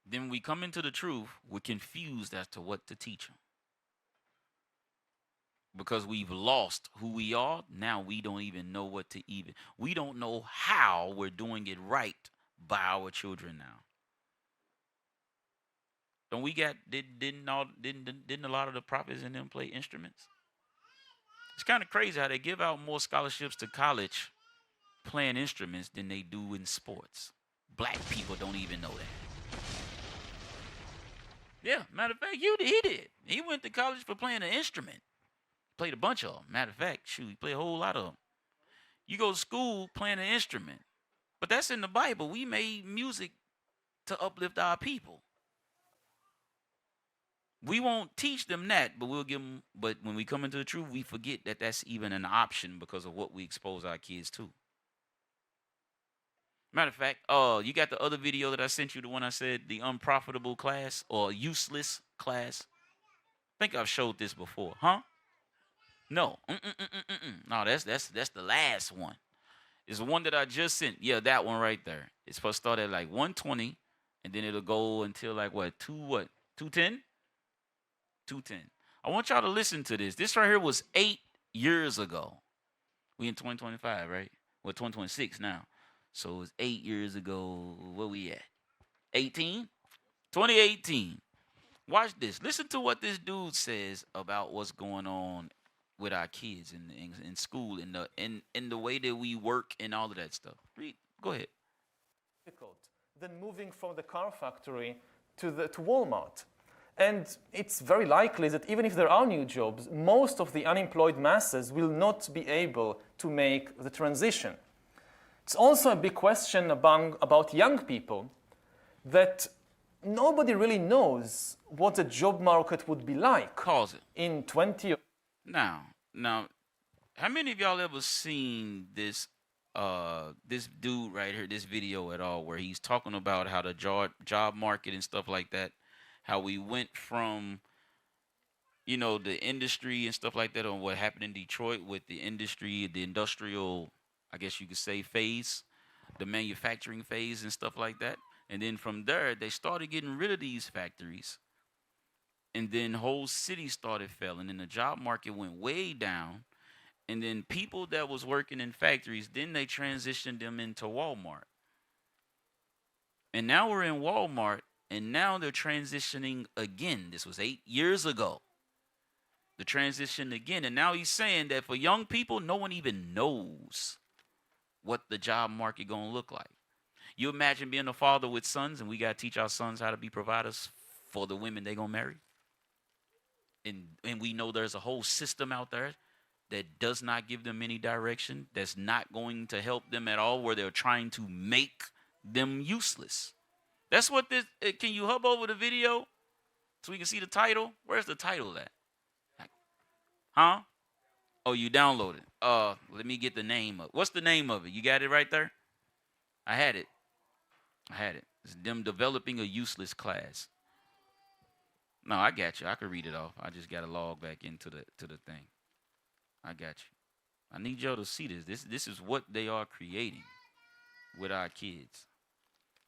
Then we come into the truth, we're confused as to what to teach them. Because we've lost who we are, now we don't even know we don't know how we're doing it right by our children now. Don't we got didn't a lot of the prophets in them play instruments? It's kind of crazy how they give out more scholarships to college playing instruments than they do in sports. Black people don't even know that. Yeah, matter of fact, he did. He went to college for playing an instrument. Played a bunch of them. Matter of fact, shoot, he played a whole lot of them. You go to school playing an instrument. But that's in the Bible. We made music to uplift our people. We won't teach them that, but we'll give them. But when we come into the truth, we forget that that's even an option because of what we expose our kids to. Matter of fact, you got the other video that I sent you, the one I said, the unprofitable class or useless class. I think I've showed this before, huh? No, no, that's the last one. It's the one that I just sent. Yeah, that one right there. It's supposed to start at like 120, and then it'll go until like 210? 210. I want y'all to listen to this. This right here was 8 years ago. We in 2025, right? Well, 2026 now. So it was 8 years ago. Where we at? 18? 2018. Watch this. Listen to what this dude says about what's going on with our kids in school, in the way that we work and all of that stuff. Read. Go ahead. Difficult than moving from the car factory to Walmart. And it's very likely that even if there are new jobs, most of the unemployed masses will not be able to make the transition. It's also a big question about young people that nobody really knows what the job market would be like. Cause it. In 20... Now, how many of y'all ever seen this this dude right here, this video at all, where he's talking about how the job market and stuff like that, how we went from, the industry and stuff like that, on what happened in Detroit with the industry, the industrial, I guess you could say, phase, the manufacturing phase and stuff like that. And then from there, they started getting rid of these factories. And then whole cities started failing, and the job market went way down. And then people that was working in factories, then they transitioned them into Walmart. And now we're in Walmart, and now they're transitioning again. This was 8 years ago. The transition again. And now he's saying that for young people, no one even knows what the job market going to look like. You imagine being a father with sons, and we got to teach our sons how to be providers for the women they're going to marry. And we know there's a whole system out there that does not give them any direction, that's not going to help them at all, where they're trying to make them useless. That's what this, can you hub over the video so we can see the title? Where's the title at? Huh? Oh, you downloaded. Let me get the name of it. What's the name of it? You got it right there? I had it. It's them developing a useless class. No, I got you. I can read it off. I just got to log back into the thing. I got you. I need y'all to see this. This is what they are creating with our kids.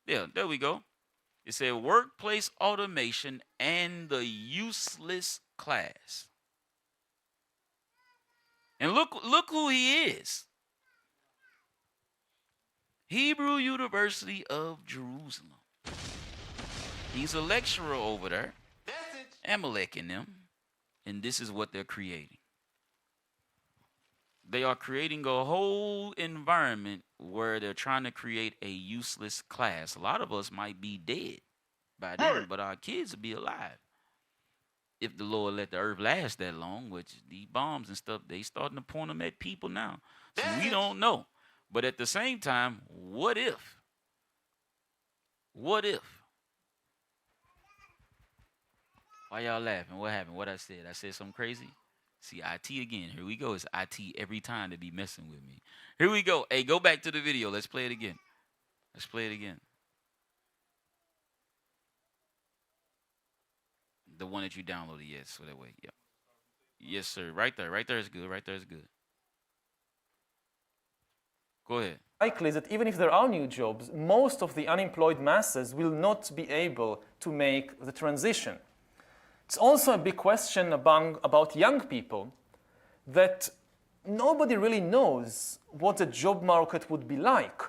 Yeah, there we go. It said workplace automation and the useless class. And look who he is. Hebrew University of Jerusalem. He's a lecturer over there. Amalek in them. And this is what they're creating. They are creating a whole environment where they're trying to create a useless class. A lot of us might be dead by then, but our kids will be alive. If the Lord let the earth last that long, which these bombs and stuff, they starting to point them at people now. So we don't know. But at the same time, what if? What if? Why y'all laughing? What happened? What I said? I said something crazy? See, IT again. Here we go. It's IT every time to be messing with me. Here we go. Hey, go back to the video. Let's play it again. Let's play it again. The one that you downloaded, yes. So that way, yep. Yes, sir. Right there. Right there is good. Right there is good. Go ahead. Likely that even if there are new jobs, most of the unemployed masses will not be able to make the transition. It's also a big question about young people that nobody really knows what the job market would be like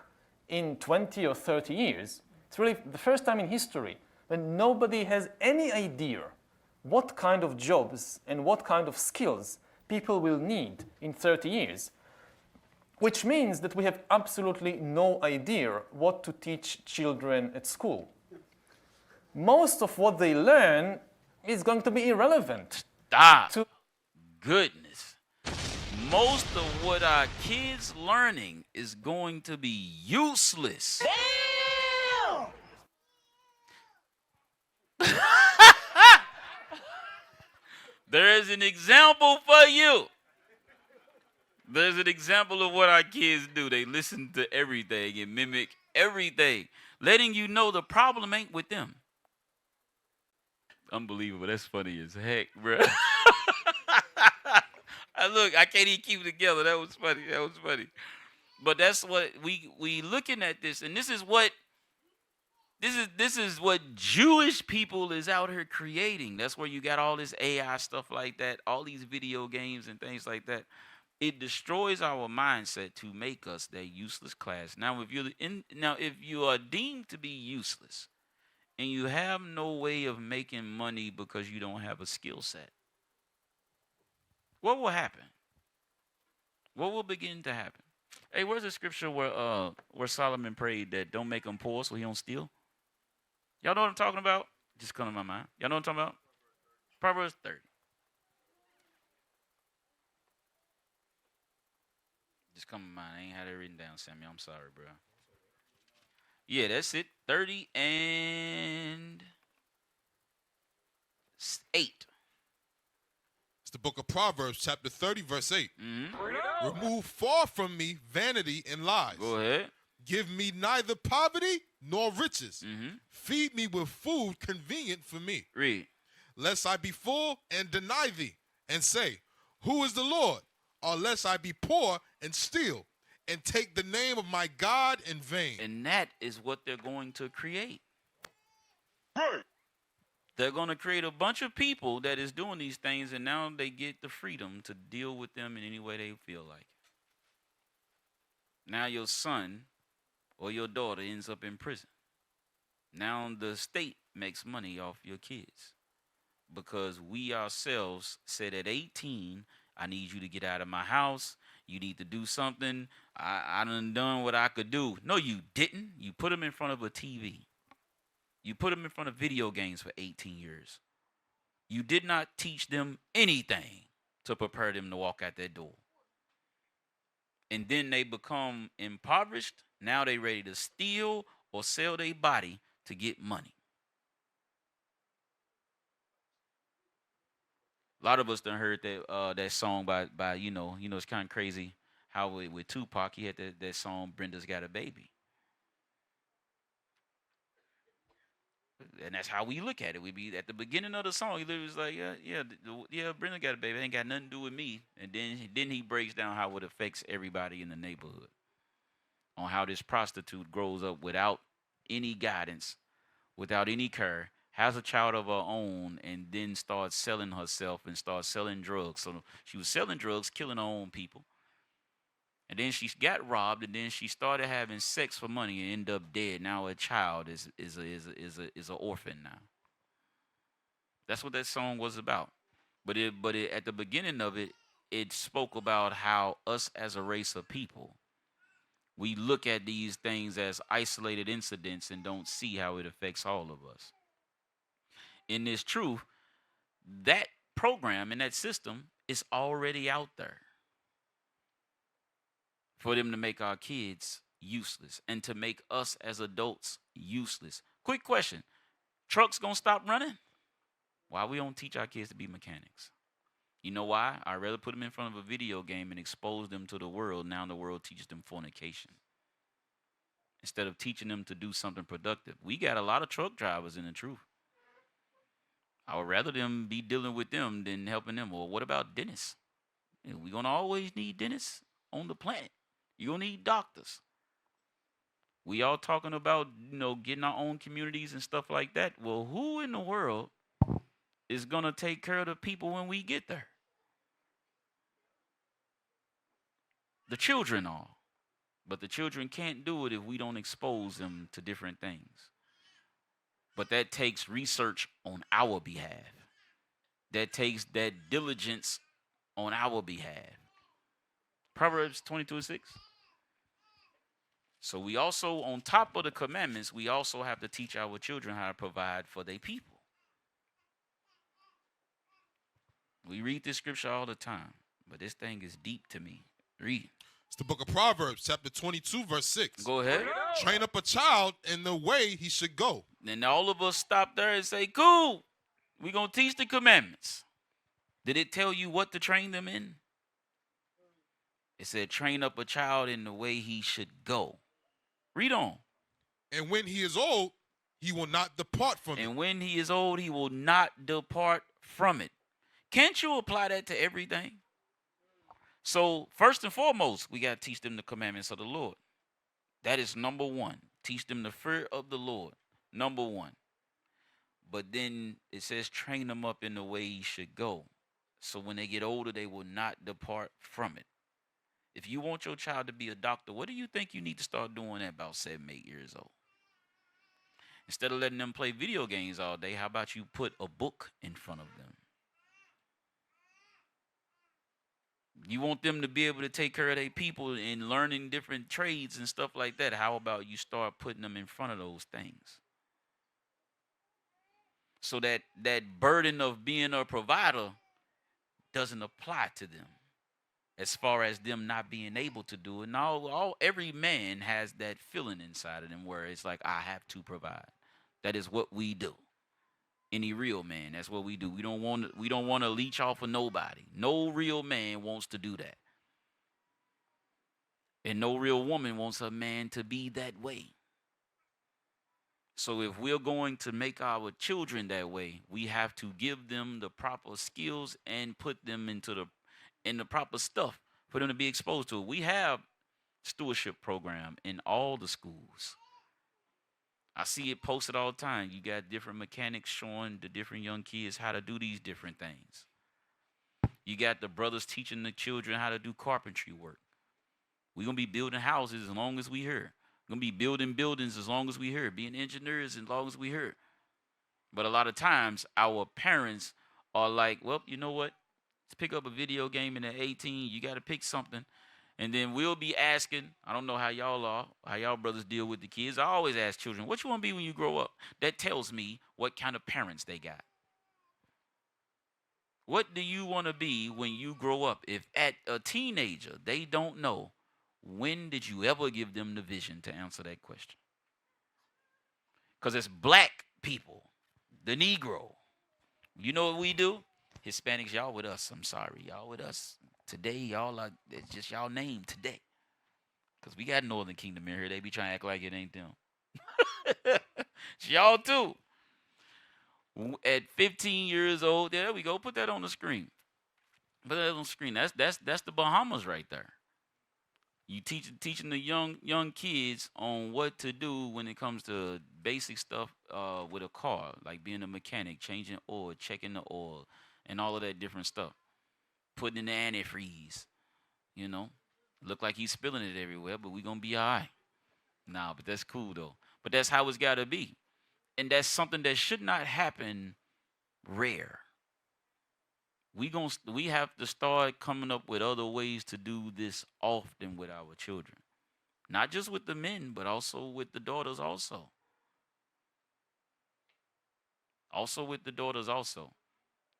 in 20 or 30 years. It's really the first time in history when nobody has any idea what kind of jobs and what kind of skills people will need in 30 years, which means that we have absolutely no idea what to teach children at school. Most of what they learn is going to be irrelevant. Stop. Goodness. Most of what our kids learning is going to be useless. Damn! There is an example for you. There's an example of what our kids do. They listen to everything and mimic everything, letting you know the problem ain't with them. Unbelievable. That's funny as heck, bro. Look, I can't even keep it together. That was funny. That was funny. But that's what we looking at this, and this is what Jewish people is out here creating. That's where you got all this AI stuff like that, all these video games and things like that. It destroys our mindset to make us that useless class. Now, if you are deemed to be useless, and you have no way of making money because you don't have a skill set, what will happen? What will begin to happen? Hey, where's the scripture where Solomon prayed that don't make him poor so he don't steal? Y'all know what I'm talking about? Just come to my mind. Y'all know what I'm talking about? Proverbs 30. Just come to mind. I ain't had it written down, Sammy. I'm sorry, bro. Yeah, that's it. 30 and 8. It's the book of Proverbs, chapter 30, verse 8. Mm-hmm. Remove far from me vanity and lies. Go ahead. Give me neither poverty nor riches. Mm-hmm. Feed me with food convenient for me. Read. Lest I be full and deny thee, and say, who is the Lord? Or lest I be poor and steal, and take the name of my God in vain. And that is what they're going to create. Right. They're going to create a bunch of people that is doing these things, and now they get the freedom to deal with them in any way they feel like. Now your son or your daughter ends up in prison. Now the state makes money off your kids because we ourselves said at 18, I need you to get out of my house. You need to do something. I done what I could do. No, you didn't. You put them in front of a TV. You put them in front of video games for 18 years. You did not teach them anything to prepare them to walk out that door. And then they become impoverished. Now they ready to steal or sell their body to get money. A lot of us done heard that song by it's kind of crazy how with Tupac, he had that song, Brenda's Got a Baby. And that's how we look at it. We be at the beginning of the song, he literally was like, yeah, Brenda got a baby. It ain't got nothing to do with me. And then he breaks down how it affects everybody in the neighborhood. On how this prostitute grows up without any guidance, without any care, has a child of her own, and then starts selling herself and starts selling drugs. So she was selling drugs, killing her own people. And then she got robbed, and then she started having sex for money and ended up dead. Now a child is an orphan now. That's what that song was about. But at the beginning of it, it spoke about how us as a race of people, we look at these things as isolated incidents and don't see how it affects all of us. In this truth, that program and that system is already out there for them to make our kids useless and to make us as adults useless. Quick question. Trucks gonna stop running? Why we don't teach our kids to be mechanics? You know why? I'd rather put them in front of a video game and expose them to the world. Now the world teaches them fornication instead of teaching them to do something productive. We got a lot of truck drivers in the truth. I would rather them be dealing with them than helping them. Well, what about dentists? We're going to always need dentists on the planet. You're going to need doctors. We all talking about, getting our own communities and stuff like that. Well, who in the world is going to take care of the people when we get there? The children are. But the children can't do it if we don't expose them to different things. But that takes research on our behalf. That takes that diligence on our behalf. Proverbs 22:6. So we also, on top of the commandments, we also have to teach our children how to provide for their people. We read this scripture all the time, but this thing is deep to me. Read. It's the book of Proverbs, chapter 22, verse 6. Go ahead. Train up a child in the way he should go. And all of us stop there and say, cool, we're going to teach the commandments. Did it tell you what to train them in? It said, train up a child in the way he should go. Read on. And when he is old, he will not depart from it. And when he is old, he will not depart from it. Can't you apply that to everything? So first and foremost, we got to teach them the commandments of the Lord. That is number one. Teach them the fear of the Lord. Number one. But then it says train them up in the way he should go. So when they get older, they will not depart from it. If you want your child to be a doctor, what do you think you need to start doing at about 7, 8 years old? Instead of letting them play video games all day, how about you put a book in front of them? You want them to be able to take care of their people and learning different trades and stuff like that. How about you start putting them in front of those things? So that burden of being a provider doesn't apply to them. As far as them not being able to do it. Now, every man has that feeling inside of them where it's like, I have to provide. That is what we do. Any real man, that's what we do. We don't want to leech off of nobody. No real man wants to do that. And no real woman wants a man to be that way. So if we're going to make our children that way, we have to give them the proper skills and put them in the proper stuff for them to be exposed to it. We have stewardship program in all the schools. I see it posted all the time. You got different mechanics showing the different young kids how to do these different things. You got the brothers teaching the children how to do carpentry work. We're going to be building houses as long as we here. We're going to be building buildings as long as we here. Being engineers as long as we here. But a lot of times our parents are like, well, you know what? Let's pick up a video game and at 18, you got to pick something. And then we'll be asking, I don't know how y'all are, how y'all brothers deal with the kids. I always ask children, what you want to be when you grow up? That tells me what kind of parents they got. What do you want to be when you grow up? If at a teenager, they don't know, when did you ever give them the vision to answer that question? Because it's black people, the Negro. You know what we do? Hispanics, y'all with us. I'm sorry. Y'all with us. Today, y'all are, it's just y'all name today. Because we got Northern Kingdom in here. They be trying to act like it ain't them. It's y'all too. At 15 years old, there we go. Put that on the screen. Put that on the screen. That's the Bahamas right there. You teaching the young kids on what to do when it comes to basic stuff with a car, like being a mechanic, changing oil, checking the oil, and all of that different stuff. Putting in the antifreeze, you know. Look like he's spilling it everywhere, but we going to be all right. Nah, but that's cool, though. But that's how it's got to be. And that's something that should not happen rare. We have to start coming up with other ways to do this often with our children. Not just with the men, but also with the daughters also. Also with the daughters also.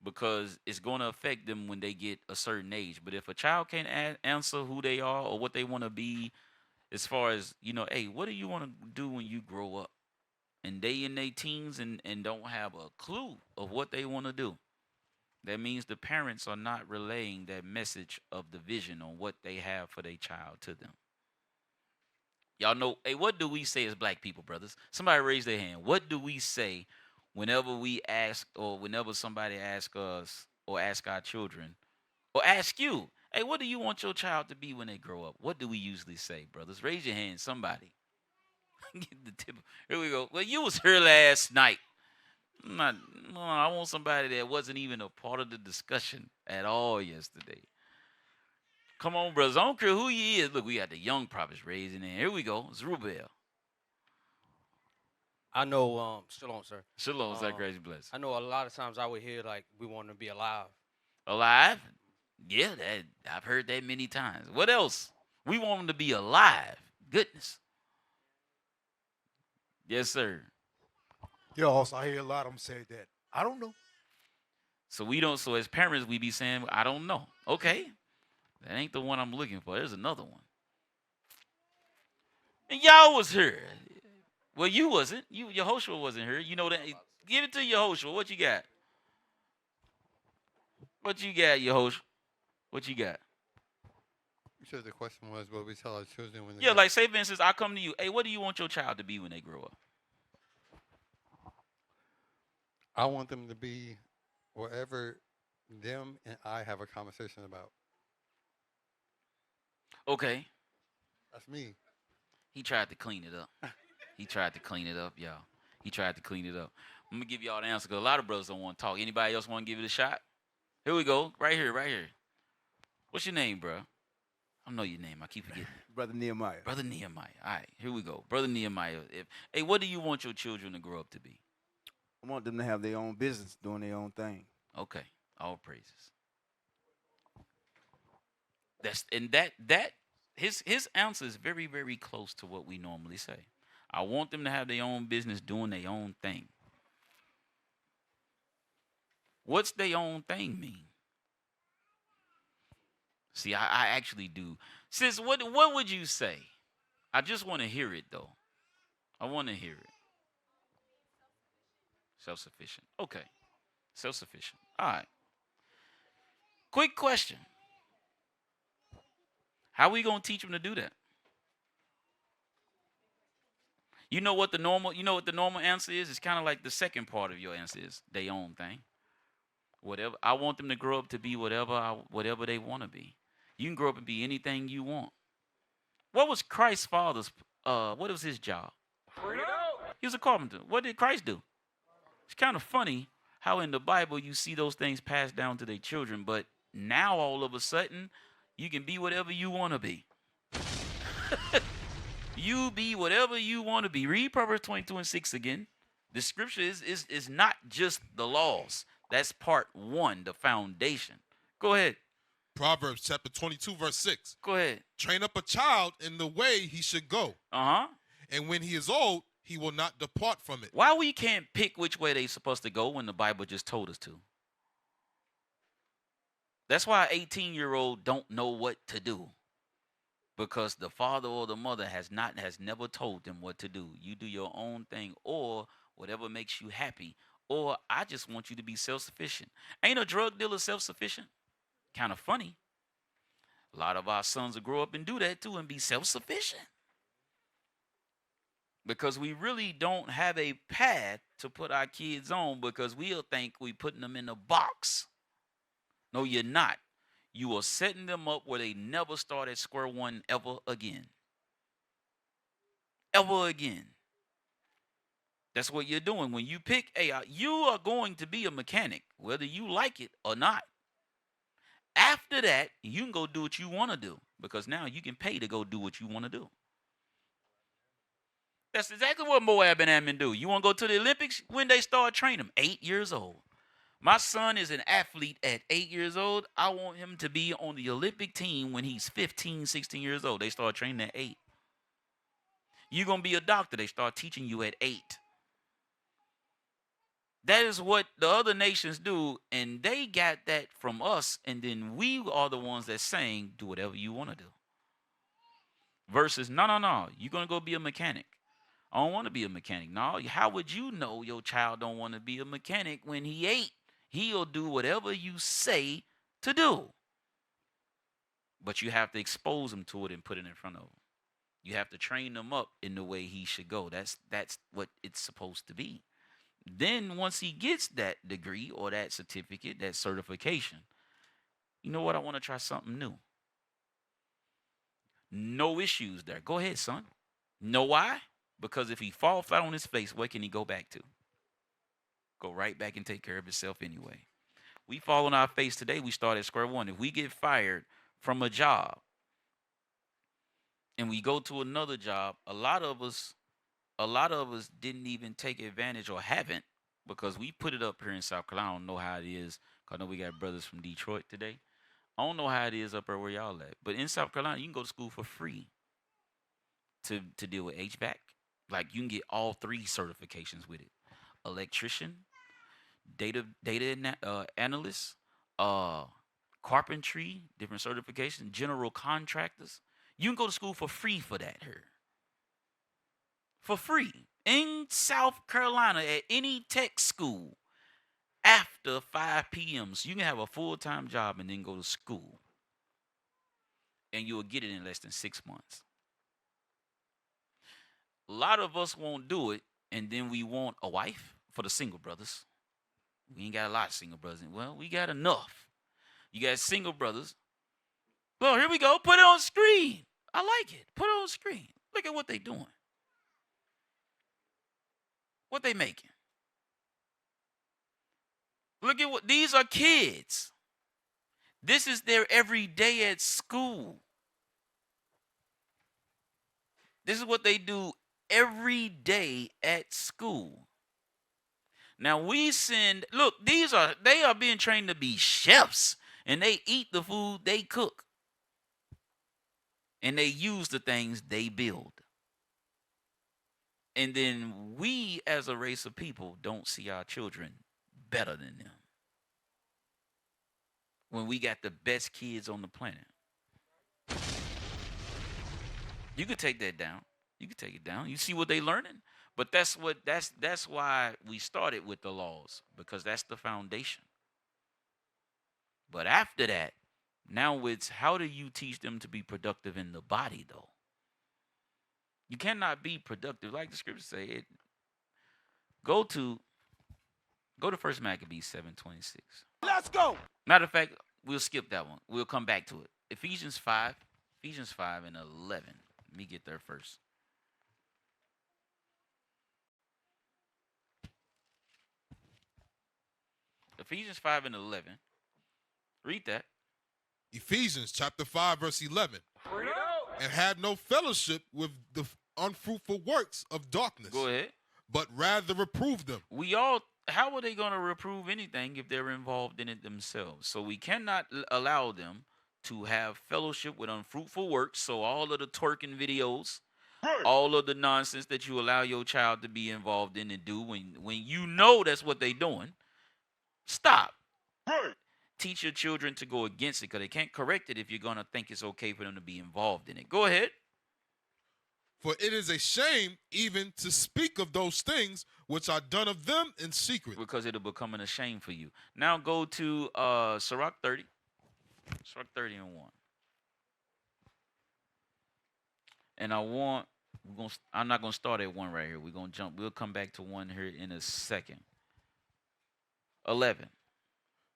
Because it's going to affect them when they get a certain age. But if a child can't answer who they are or what they want to be, as far as, you know, hey, what do you want to do when you grow up? And they in their teens and don't have a clue of what they want to do. That means the parents are not relaying that message of the vision on what they have for their child to them. Y'all know, hey, what do we say as black people, brothers? Somebody raise their hand. What do we say whenever we ask, or whenever somebody asks us or ask our children or ask you, hey, what do you want your child to be when they grow up? What do we usually say, brothers? Raise your hand, somebody. Get the tip. Here we go. Well, you was here last night. I want somebody that wasn't even a part of the discussion at all yesterday. Come on, brothers. I don't care who you is. Look, we got the young prophets raising in. Here we go. It's Rubel. I know, shalom, sir. Shalom, sir, grace and blessing. I know a lot of times I would hear like we want to be alive. Alive? Yeah, I've heard that many times. What else? We want them to be alive. Goodness. Yes, sir. Yeah, also I hear a lot of them say that. I don't know. So we don't. So as parents, we be saying, "I don't know." Okay, that ain't the one I'm looking for. There's another one. And y'all was here. Well, you wasn't. Yehoshua wasn't here. You know that. Give it to Yehoshua. What you got? What you got, Yehoshua? What you got? You said the question was what we tell our children when they Yeah, like say for instance, I come to you. Hey, what do you want your child to be when they grow up? I want them to be whatever them and I have a conversation about. Okay. That's me. He tried to clean it up. He tried to clean it up, y'all. He tried to clean it up. I'm gonna give y'all the answer because a lot of brothers don't want to talk. Anybody else want to give it a shot? Here we go. Right here, right here. What's your name, bro? I don't know your name. I keep forgetting. Brother Nehemiah. Brother Nehemiah. All right, here we go. Brother Nehemiah. Hey, what do you want your children to grow up to be? I want them to have their own business, doing their own thing. Okay. All praises. That his answer is very, very close to what we normally say. I want them to have their own business, doing their own thing. What's their own thing mean? See, I actually do. Sis, what would you say? I just want to hear it, though. I want to hear it. Self-sufficient. Okay. Self-sufficient. All right. Quick question. How are we going to teach them to do that? You know what the normal answer is? It's kind of like the second part of your answer is their own thing. Whatever. I want them to grow up to be whatever they want to be. You can grow up and be anything you want. What was Christ's father's what was his job? He was a carpenter. What did Christ do? It's kind of funny how in the Bible you see those things passed down to their children, but now all of a sudden you can be whatever you want to be. You be whatever you want to be. Read Proverbs 22:6 again. The scripture is not just the laws. That's part 1, the foundation. Go ahead. Proverbs chapter 22, verse 6. Go ahead. Train up a child in the way he should go. Uh-huh. And when he is old, he will not depart from it. Why we can't pick which way they supposed to go when the Bible just told us to? That's why an 18-year-old don't know what to do. Because the father or the mother has never told them what to do. You do your own thing or whatever makes you happy. Or I just want you to be self-sufficient. Ain't a drug dealer self-sufficient? Kind of funny. A lot of our sons will grow up and do that too and be self-sufficient. Because we really don't have a path to put our kids on because we'll think we putting them in a box. No, you're not. You are setting them up where they never start at square one ever again. Ever again. That's what you're doing. When you pick, you are going to be a mechanic, whether you like it or not. After that, you can go do what you want to do because now you can pay to go do what you want to do. That's exactly what Moab and Ammon do. You want to go to the Olympics? When they start training them, 8 years old. My son is an athlete at 8 years old. I want him to be on the Olympic team when he's 15, 16 years old. They start training at 8. You're going to be a doctor. They start teaching you at 8. That is what the other nations do, and they got that from us, and then we are the ones that saying, do whatever you want to do. Versus, no, you're going to go be a mechanic. I don't want to be a mechanic. No, how would you know your child don't want to be a mechanic when he 8? He'll do whatever you say to do. But you have to expose him to it and put it in front of him. You have to train him up in the way he should go. That's what it's supposed to be. Then once he gets that degree or that certificate, that certification, you know what? I want to try something new. No issues there. Go ahead, son. Know why? Because if he fall flat on his face, what can he go back to? Go right back and take care of himself anyway. We fall on our face today, we start at square one. If we get fired from a job and we go to another job, a lot of us a lot of us didn't even take advantage or haven't, because we put it up here in South Carolina. I don't know how it is. 'Cause I know we got brothers from Detroit today. I don't know how it is up there where y'all at. But in South Carolina, you can go to school for free to deal with HVAC. Like, you can get all 3 certifications with it: electrician, data analyst, carpentry, different certifications, general contractors. You can go to school for free for that here. For free in South Carolina at any tech school after 5 p.m. So you can have a full-time job and then go to school. And you'll get it in less than 6 months. A lot of us won't do it, and then we want a wife for the single brothers. We ain't got a lot of single brothers. Well, we got enough. You got single brothers. Well, here we go. Put it on screen. I like it. Put it on screen. Look at what they doing. What they making. Look at what, these are kids. This is their every day at school. This is what they do every day at school. Now we send, look, they are being trained to be chefs, and they eat the food they cook. And they use the things they build. And then we as a race of people don't see our children better than them. When we got the best kids on the planet. You could take that down. You could take it down. You see what they learning? But that's why we started with the laws, because that's the foundation. But after that, now it's how do you teach them to be productive in the body, though? You cannot be productive, like the scriptures say. Go to 1 Maccabees 7:26. Let's go. Matter of fact, we'll skip that one. We'll come back to it. Ephesians 5 and 11. Let me get there first. Ephesians 5 and 11. Read that. Ephesians chapter 5, verse 11. And had no fellowship with the unfruitful works of darkness. Go ahead. But rather reprove them. How are they going to reprove anything if they're involved in it themselves? So we cannot allow them to have fellowship with unfruitful works. So all of the twerking videos, all of the nonsense that you allow your child to be involved in and do when you know that's what they're doing, stop. Teach your children to go against it, because they can't correct it if you're going to think it's okay for them to be involved in it. Go ahead. For it is a shame even to speak of those things which are done of them in secret. Because it'll become a shame for you. Now go to Sirach 30. Sirach 30 and 1. And I'm not going to start at 1 right here. We're going to jump. We'll come back to 1 here in a second. 11.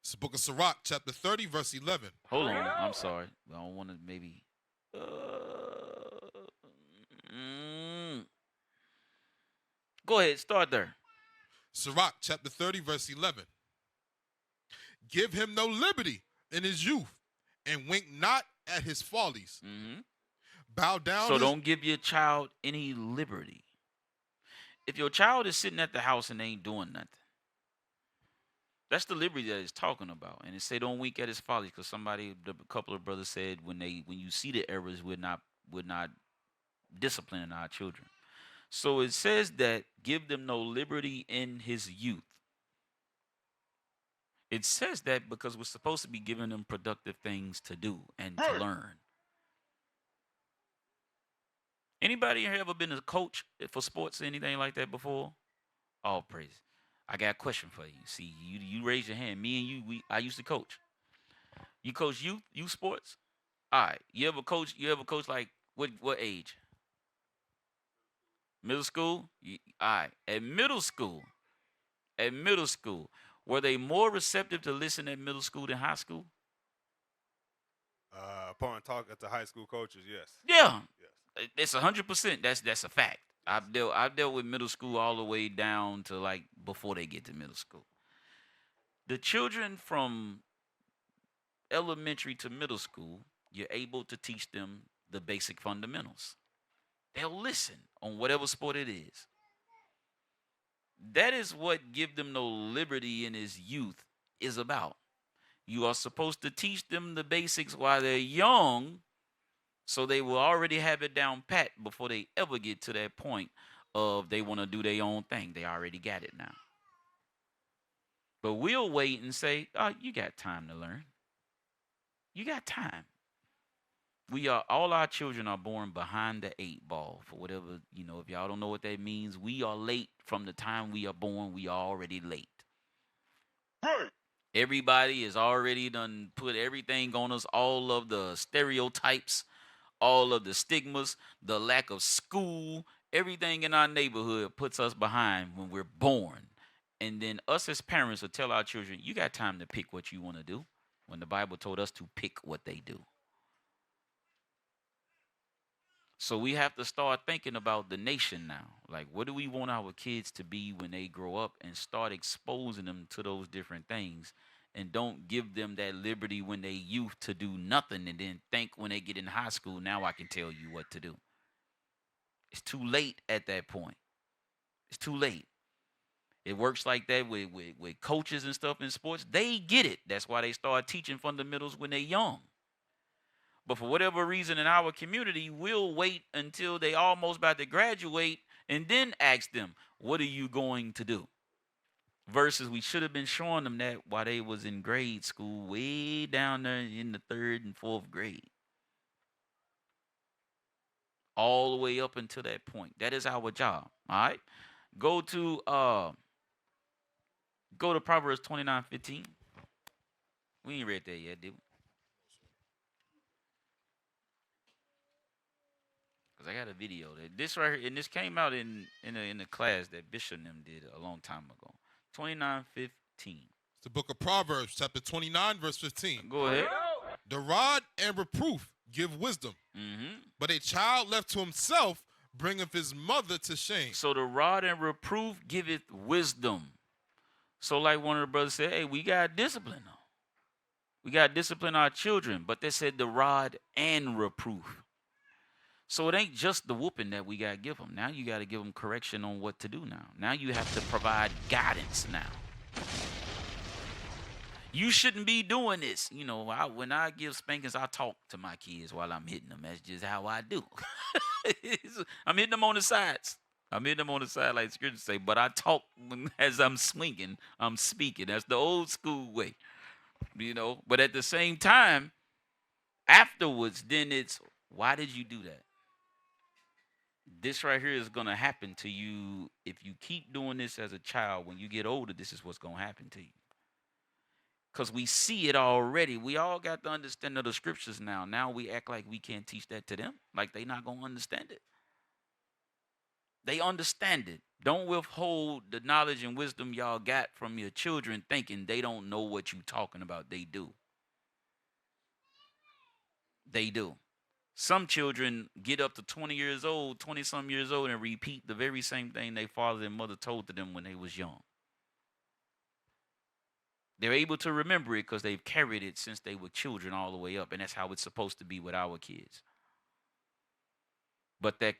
It's the book of Sirach, chapter 30, verse 11. Hold on. I'm sorry. I don't want to maybe... Go ahead. Start there. Sirach, chapter 30, verse 11. Give him no liberty in his youth, and wink not at his follies. Mm-hmm. Bow down. So don't give your child any liberty. If your child is sitting at the house and they ain't doing nothing, that's the liberty that it's talking about. And it say don't wink at his follies, because a couple of brothers said when you see the errors, we're not disciplining our children. So it says that give them no liberty in his youth. It says that because we're supposed to be giving them productive things to do and to learn. Anybody here ever been a coach for sports or anything like that before? All praise. I got a question for you. See, you raise your hand. Me and you, I used to coach. You coach youth sports? All right. You ever coach like what age? Middle school? All right. At middle school, were they more receptive to listen at middle school than high school? Upon talking to high school coaches, yes. Yeah. Yes. It's 100%. That's a fact. I've dealt with middle school all the way down to like before they get to middle school. The children from elementary to middle school, you're able to teach them the basic fundamentals. They'll listen. on whatever sport it is. That is what give them no liberty in his youth is about. You are supposed to teach them the basics while they're young, so they will already have it down pat before they ever get to that point of they want to do their own thing. They already got it now. But we'll wait and say, oh, you got time to learn. You got time. All our children are born behind the 8 ball for whatever, if y'all don't know what that means, we are late from the time we are born. We are already late. Right. Everybody is already done put everything on us, all of the stereotypes, all of the stigmas, the lack of school, everything in our neighborhood puts us behind when we're born. And then us as parents will tell our children, you got time to pick what you want to do, when the Bible told us to pick what they do. So we have to start thinking about the nation now. Like, what do we want our kids to be when they grow up, and start exposing them to those different things, and don't give them that liberty when they youth to do nothing and then think when they get in high school, now I can tell you what to do. It's too late at that point. It's too late. It works like that with coaches and stuff in sports. They get it. That's why they start teaching fundamentals when they're young. But for whatever reason in our community, we'll wait until they almost about to graduate and then ask them, what are you going to do? Versus we should have been showing them that while they was in grade school, way down there in the 3rd and 4th grade. All the way up until that point. That is our job. All right? Go to Proverbs 29:15. We ain't read that yet, did we? Because I got a video. This right here, and this came out in the class that Bishop and them did a long time ago. 29:15. It's the book of Proverbs, chapter 29, verse 15. Go ahead. The rod and reproof give wisdom, but a child left to himself bringeth his mother to shame. So the rod and reproof giveth wisdom. So like one of the brothers said, hey, we got discipline though. We got to discipline our children, but they said the rod and reproof. So it ain't just the whooping that we got to give them. Now you got to give them correction on what to do now. Now you have to provide guidance now. You shouldn't be doing this. When I give spankings, I talk to my kids while I'm hitting them. That's just how I do. I'm hitting them on the sides. I'm hitting them on the side like scripture say, but I talk as I'm swinging, I'm speaking. That's the old school way. But at the same time, afterwards, then it's, why did you do that? This right here is going to happen to you if you keep doing this as a child. When you get older, this is what's going to happen to you. Because we see it already. We all got the understanding of the scriptures now. Now we act like we can't teach that to them. Like they not going to understand it. They understand it. Don't withhold the knowledge and wisdom y'all got from your children thinking they don't know what you talking about. They do. They do. Some children get up to 20 years old, 20-some years old, and repeat the very same thing their father and mother told to them when they was young. They're able to remember it because they've carried it since they were children all the way up, and that's how it's supposed to be with our kids. But that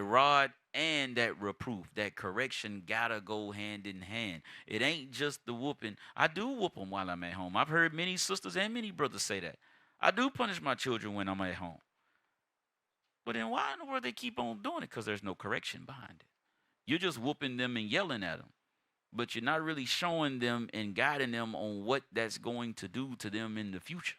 rod and that reproof, that correction gotta go hand in hand. It ain't just the whooping. I do whoop them while I'm at home. I've heard many sisters and many brothers say that. I do punish my children when I'm at home. But then why in the world they keep on doing it? Because there's no correction behind it. You're just whooping them and yelling at them. But you're not really showing them and guiding them on what that's going to do to them in the future.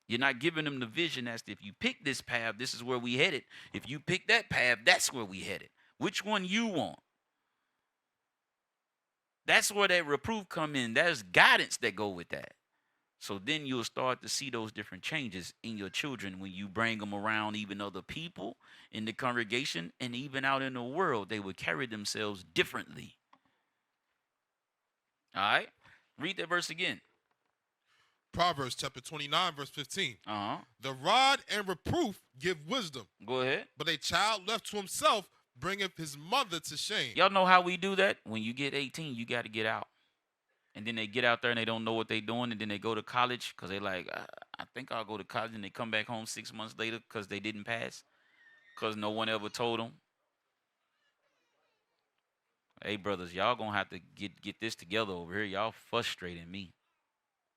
You're not giving them the vision as to if you pick this path, this is where we headed. If you pick that path, that's where we headed. Which one you want? That's where that reproof come in. There's guidance that go with that. So then you'll start to see those different changes in your children when you bring them around even other people in the congregation and even out in the world. They will carry themselves differently. All right? Read that verse again. Proverbs chapter 29, verse 15. The rod and reproof give wisdom. Go ahead. But a child left to himself bringeth his mother to shame. Y'all know how we do that? When you get 18, you got to get out. And then they get out there and they don't know what they're doing. And then they go to college because they like, I think I'll go to college. And they come back home 6 months later because they didn't pass. Because no one ever told them. Hey, brothers, y'all gonna have to get this together over here. Y'all frustrating me.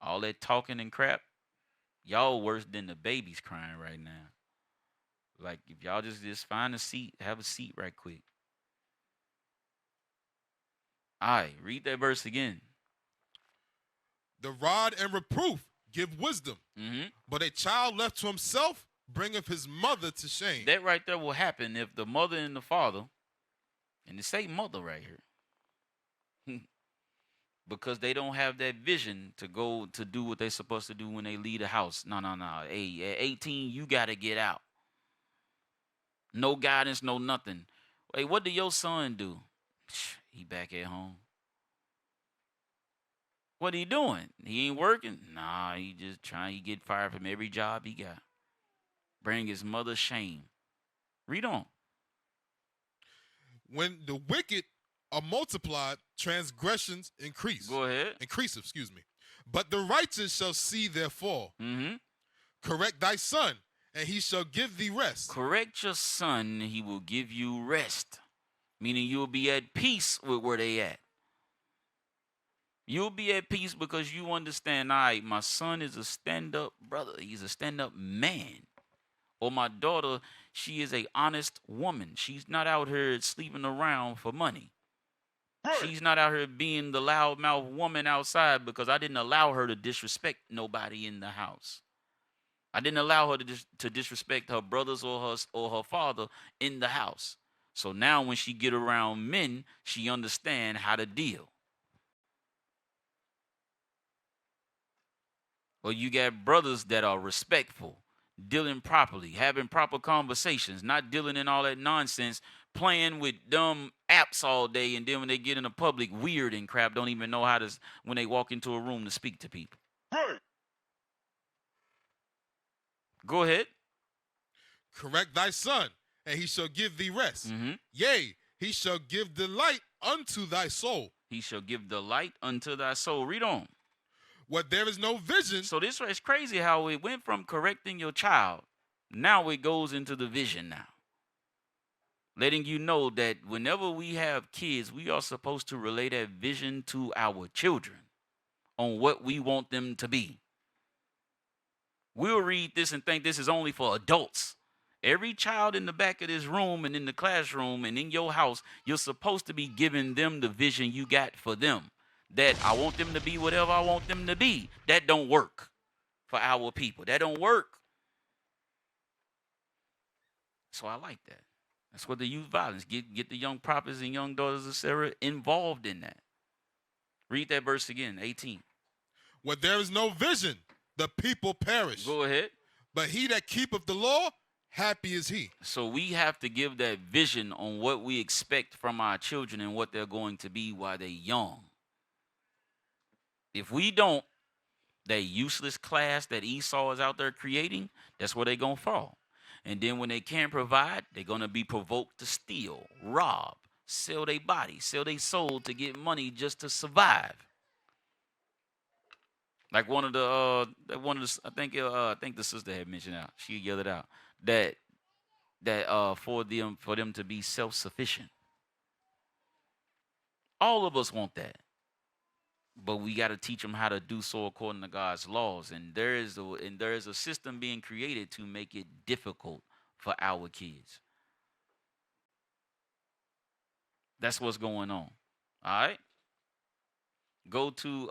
All that talking and crap, y'all worse than the babies crying right now. Like, if y'all just find a seat, have a seat right quick. All right, read that verse again. The rod and reproof give wisdom, but a child left to himself bringeth his mother to shame. That right there will happen if the mother and the father, and it say mother right here, because they don't have that vision to go to do what they're supposed to do when they leave the house. No. Hey, at 18, you got to get out. No guidance, no nothing. Hey, what did your son do? He back at home. What he doing? He ain't working? Nah, he just trying to get fired from every job he got. Bring his mother shame. Read on. When the wicked are multiplied, transgressions increase. Go ahead. Increase, excuse me. But the righteous shall see their fall. Correct thy son, and he shall give thee rest. Correct your son, he will give you rest. Meaning you'll be at peace with where they at. You'll be at peace because you understand, all right, my son is a stand-up brother. He's a stand-up man. Or my daughter, she is a honest woman. She's not out here sleeping around for money. She's not out here being the loudmouth woman outside because I didn't allow her to disrespect nobody in the house. I didn't allow her to disrespect her brothers or her father in the house. So now when she get around men, she understand how to deal. Well, you got brothers that are respectful, dealing properly, having proper conversations, not dealing in all that nonsense, playing with dumb apps all day, and then when they get in the public, weird and crap, don't even know how to, when they walk into a room, to speak to people. Go ahead. Correct thy son, and he shall give thee rest. Yea, he shall give delight unto thy soul. He shall give delight unto thy soul. Read on. What there is no vision. So this is crazy how it went from correcting your child. Now it goes into the vision now. Letting you know that whenever we have kids, we are supposed to relay that vision to our children on what we want them to be. We'll read this and think this is only for adults. Every child in the back of this room and in the classroom and in your house, you're supposed to be giving them the vision you got for them. That I want them to be whatever I want them to be. That don't work for our people. That don't work. So I like that. That's what the youth violence. Get the young prophets and young daughters of Sarah involved in that. Read that verse again, 18. Where there is no vision, the people perish. Go ahead. But he that keepeth the law, happy is he. So we have to give that vision on what we expect from our children and what they're going to be while they're young. If we don't, that useless class that Esau is out there creating, that's where they're going to fall. And then when they can't provide, they're going to be provoked to steal, rob, sell their body, sell their soul to get money just to survive. Like I think the sister had mentioned out. She yelled it out that for them to be self-sufficient. All of us want that. But we got to teach them how to do so according to God's laws. And there is a system being created to make it difficult for our kids. That's what's going on. All right? Go to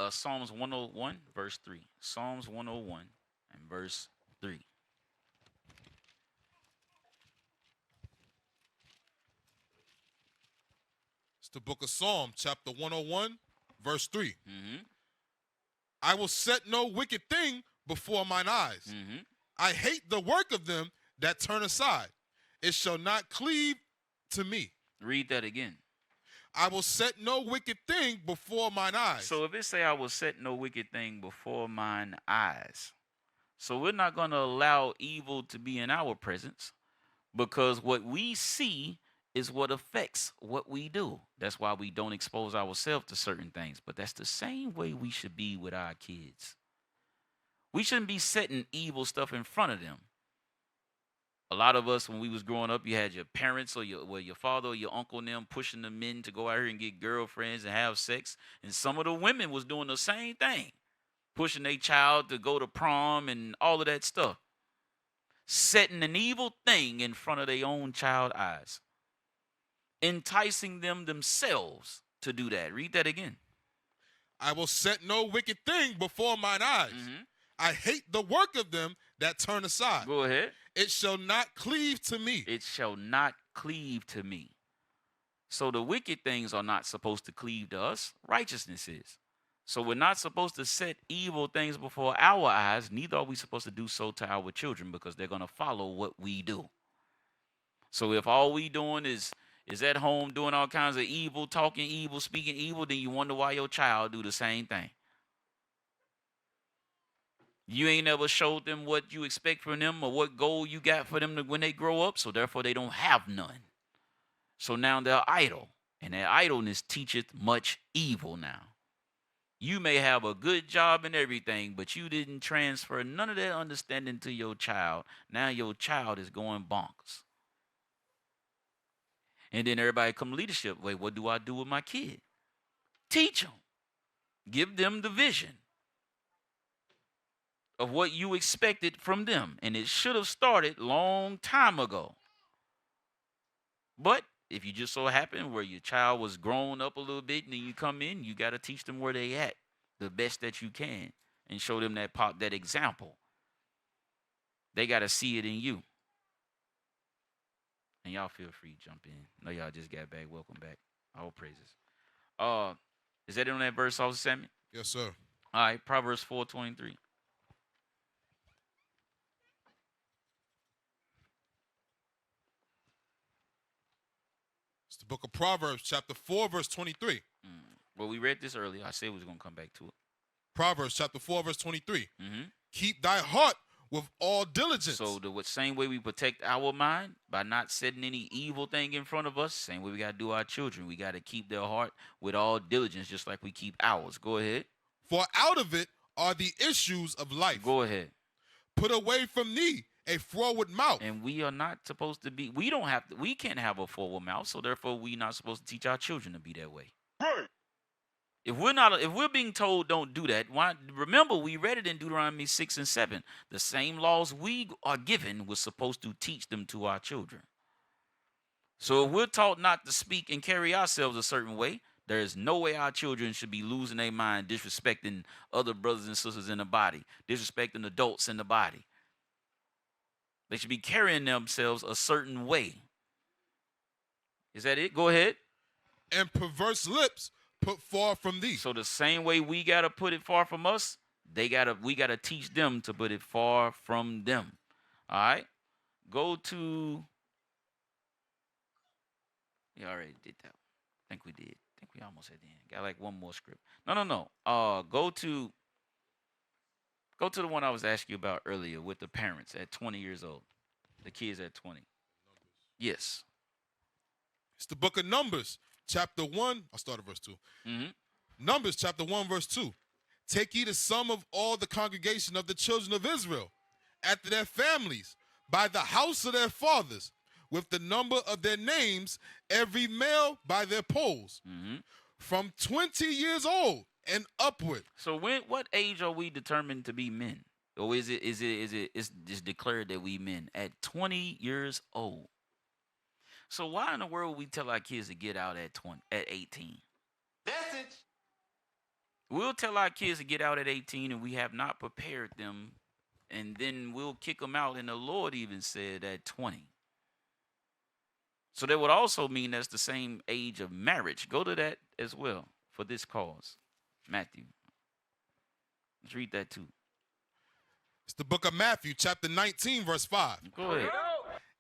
Psalms 101, verse 3. Psalms 101 and verse 3. The book of Psalm, chapter 101, verse 3. I will set no wicked thing before mine eyes. I hate the work of them that turn aside. It shall not cleave to me. Read that again. I will set no wicked thing before mine eyes. So if it say I will set no wicked thing before mine eyes, so we're not going to allow evil to be in our presence, because what we see is what affects what we do. That's why we don't expose ourselves to certain things. But that's the same way we should be with our kids. We shouldn't be setting evil stuff in front of them. A lot of us, when we was growing up, you had your parents or your father or your uncle and them pushing the men to go out here and get girlfriends and have sex. And some of the women was doing the same thing, pushing their child to go to prom and all of that stuff. Setting an evil thing in front of their own child eyes. Enticing them themselves to do that. Read that again. I will set no wicked thing before mine eyes. I hate the work of them that turn aside. Go ahead. It shall not cleave to me. It shall not cleave to me. So the wicked things are not supposed to cleave to us. Righteousness is. So we're not supposed to set evil things before our eyes. Neither are we supposed to do so to our children, because they're going to follow what we do. So if all we doing is at home doing all kinds of evil, talking evil, speaking evil, then you wonder why your child do the same thing. You ain't never showed them what you expect from them or what goal you got for them when they grow up, so therefore they don't have none. So now they're idle, and their idleness teacheth much evil now. You may have a good job and everything, but you didn't transfer none of that understanding to your child. Now your child is going bonkers. And then everybody come leadership. Wait, what do I do with my kid? Teach them. Give them the vision of what you expected from them. And it should have started long time ago. But if you just so happen where your child was grown up a little bit and then you come in, you got to teach them where they at the best that you can and show them that example. They got to see it in you. And y'all feel free to jump in. No, y'all just got back. Welcome back. All praises. Is that it on that verse, Officer Samuel? Yes, sir. All right, Proverbs 4:23. It's the book of Proverbs, chapter 4, verse 23. Well, we read this earlier. I said we was going to come back to it. Proverbs, chapter 4, verse 23. Keep thy heart with all diligence. So the same way we protect our mind by not setting any evil thing in front of us, same way we got to do our children. We got to keep their heart with all diligence, just like we keep ours. Go ahead. For out of it are the issues of life. Go ahead. Put away from thee a froward mouth. And we are not supposed to be, we can't have a forward mouth, so therefore we're not supposed to teach our children to be that way. Right. If we're being told don't do that, why? Remember, we read it in Deuteronomy 6 and 7. The same laws we are given, we're supposed to teach them to our children. So if we're taught not to speak and carry ourselves a certain way, there is no way our children should be losing their mind, disrespecting other brothers and sisters in the body, disrespecting adults in the body. They should be carrying themselves a certain way. Is that it? Go ahead. And perverse lips put far from thee. So the same way we got to put it far from us, we got to teach them to put it far from them. All right? Go to, you already did that. I think we did. I think we almost at the end. Got like one more script. No. Go to the one I was asking you about earlier with the parents at 20 years old. The kids at 20. Yes. It's the book of Numbers, chapter 1. I'll start at verse 2. Numbers, chapter 1, verse 2. Take ye the sum of all the congregation of the children of Israel, after their families, by the house of their fathers, with the number of their names, every male by their polls, from 20 years old and upward. So what age are we determined to be men? Or is it declared that we men at 20 years old? So why in the world we tell our kids to get out at 18? Message. We'll tell our kids to get out at 18 and we have not prepared them, and then we'll kick them out, and the Lord even said at 20. So that would also mean that's the same age of marriage. Go to that as well for this cause. Matthew. Let's read that too. It's the book of Matthew, chapter 19, verse 5. Go ahead.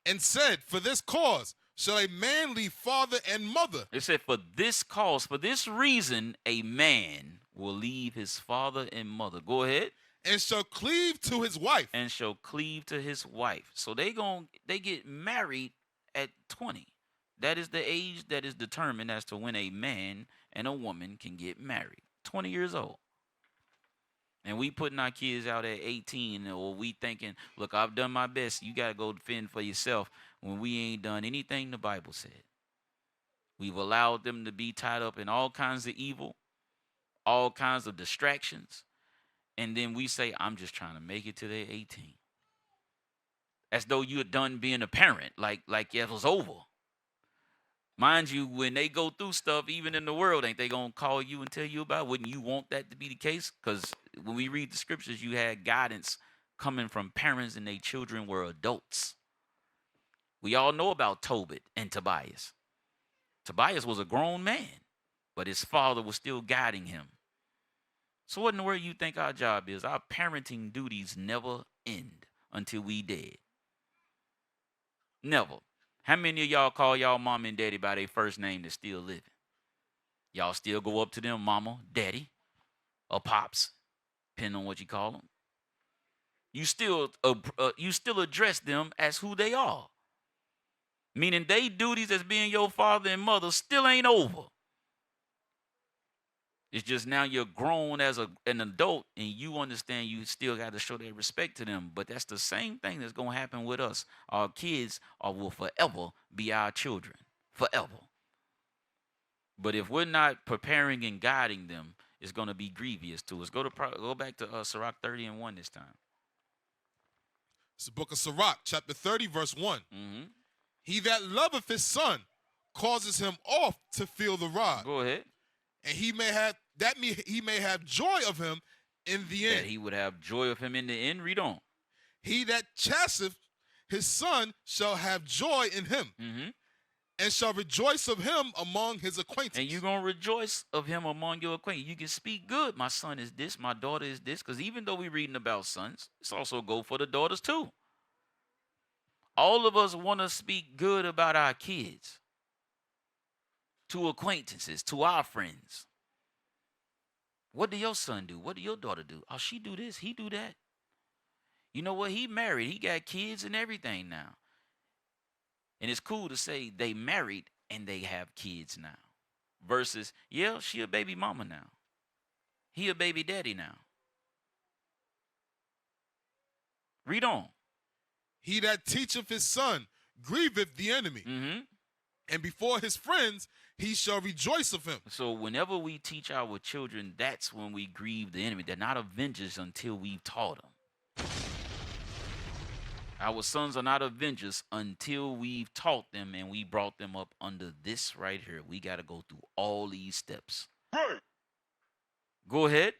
And said, for this cause shall a man leave father and mother. It said, for this cause, for this reason, a man will leave his father and mother. Go ahead. And shall cleave to his wife. And shall cleave to his wife. So they get married at 20. That is the age that is determined as to when a man and a woman can get married. 20 years old. And we putting our kids out at 18, or we thinking, look, I've done my best. You got to go fend for yourself, when we ain't done anything the Bible said. We've allowed them to be tied up in all kinds of evil, all kinds of distractions. And then we say, I'm just trying to make it to their 18. As though you're done being a parent, like it was over. Mind you, when they go through stuff, even in the world, ain't they going to call you and tell you about it? Wouldn't you want that to be the case? Because when we read the scriptures, you had guidance coming from parents and their children were adults. We all know about Tobit and Tobias. Tobias was a grown man, but his father was still guiding him. So what in the world you think our job is? Our parenting duties never end until we dead. Never. How many of y'all call y'all mom and daddy by their first name that's still living? Y'all still go up to them, mama, daddy, or pops, depending on what you call them. You still address them as who they are. Meaning they duties as being your father and mother still ain't over. It's just now you're grown as an adult and you understand you still got to show that respect to them. But that's the same thing that's going to happen with us. Our kids will forever be our children. Forever. But if we're not preparing and guiding them, it's going to be grievous to us. Go back to Sirach 30 and 1 this time. It's the book of Sirach, chapter 30, verse 1. Mm-hmm. He that loveth his son causes him oft to feel the rod. Go ahead. And he may have joy of him in the end. That he would have joy of him in the end. Read on. He that chasteth his son shall have joy in him, and shall rejoice of him among his acquaintance. And you're going to rejoice of him among your acquaintance. You can speak good. My son is this, my daughter is this. Because even though we're reading about sons, it's also go for the daughters too. All of us want to speak good about our kids. To acquaintances, to our friends. What do your son do? What do your daughter do? Oh, she do this, he do that. You know what? He married. He got kids and everything now. And it's cool to say they married and they have kids now. Versus, yeah, she a baby mama now. He a baby daddy now. Read on. He that teacheth his son grieveth the enemy. And before his friends, he shall rejoice of him. So whenever we teach our children, that's when we grieve the enemy. They're not avengers until we've taught them. Our sons are not avengers until we've taught them and we brought them up under this right here. We got to go through all these steps. Right. Go ahead.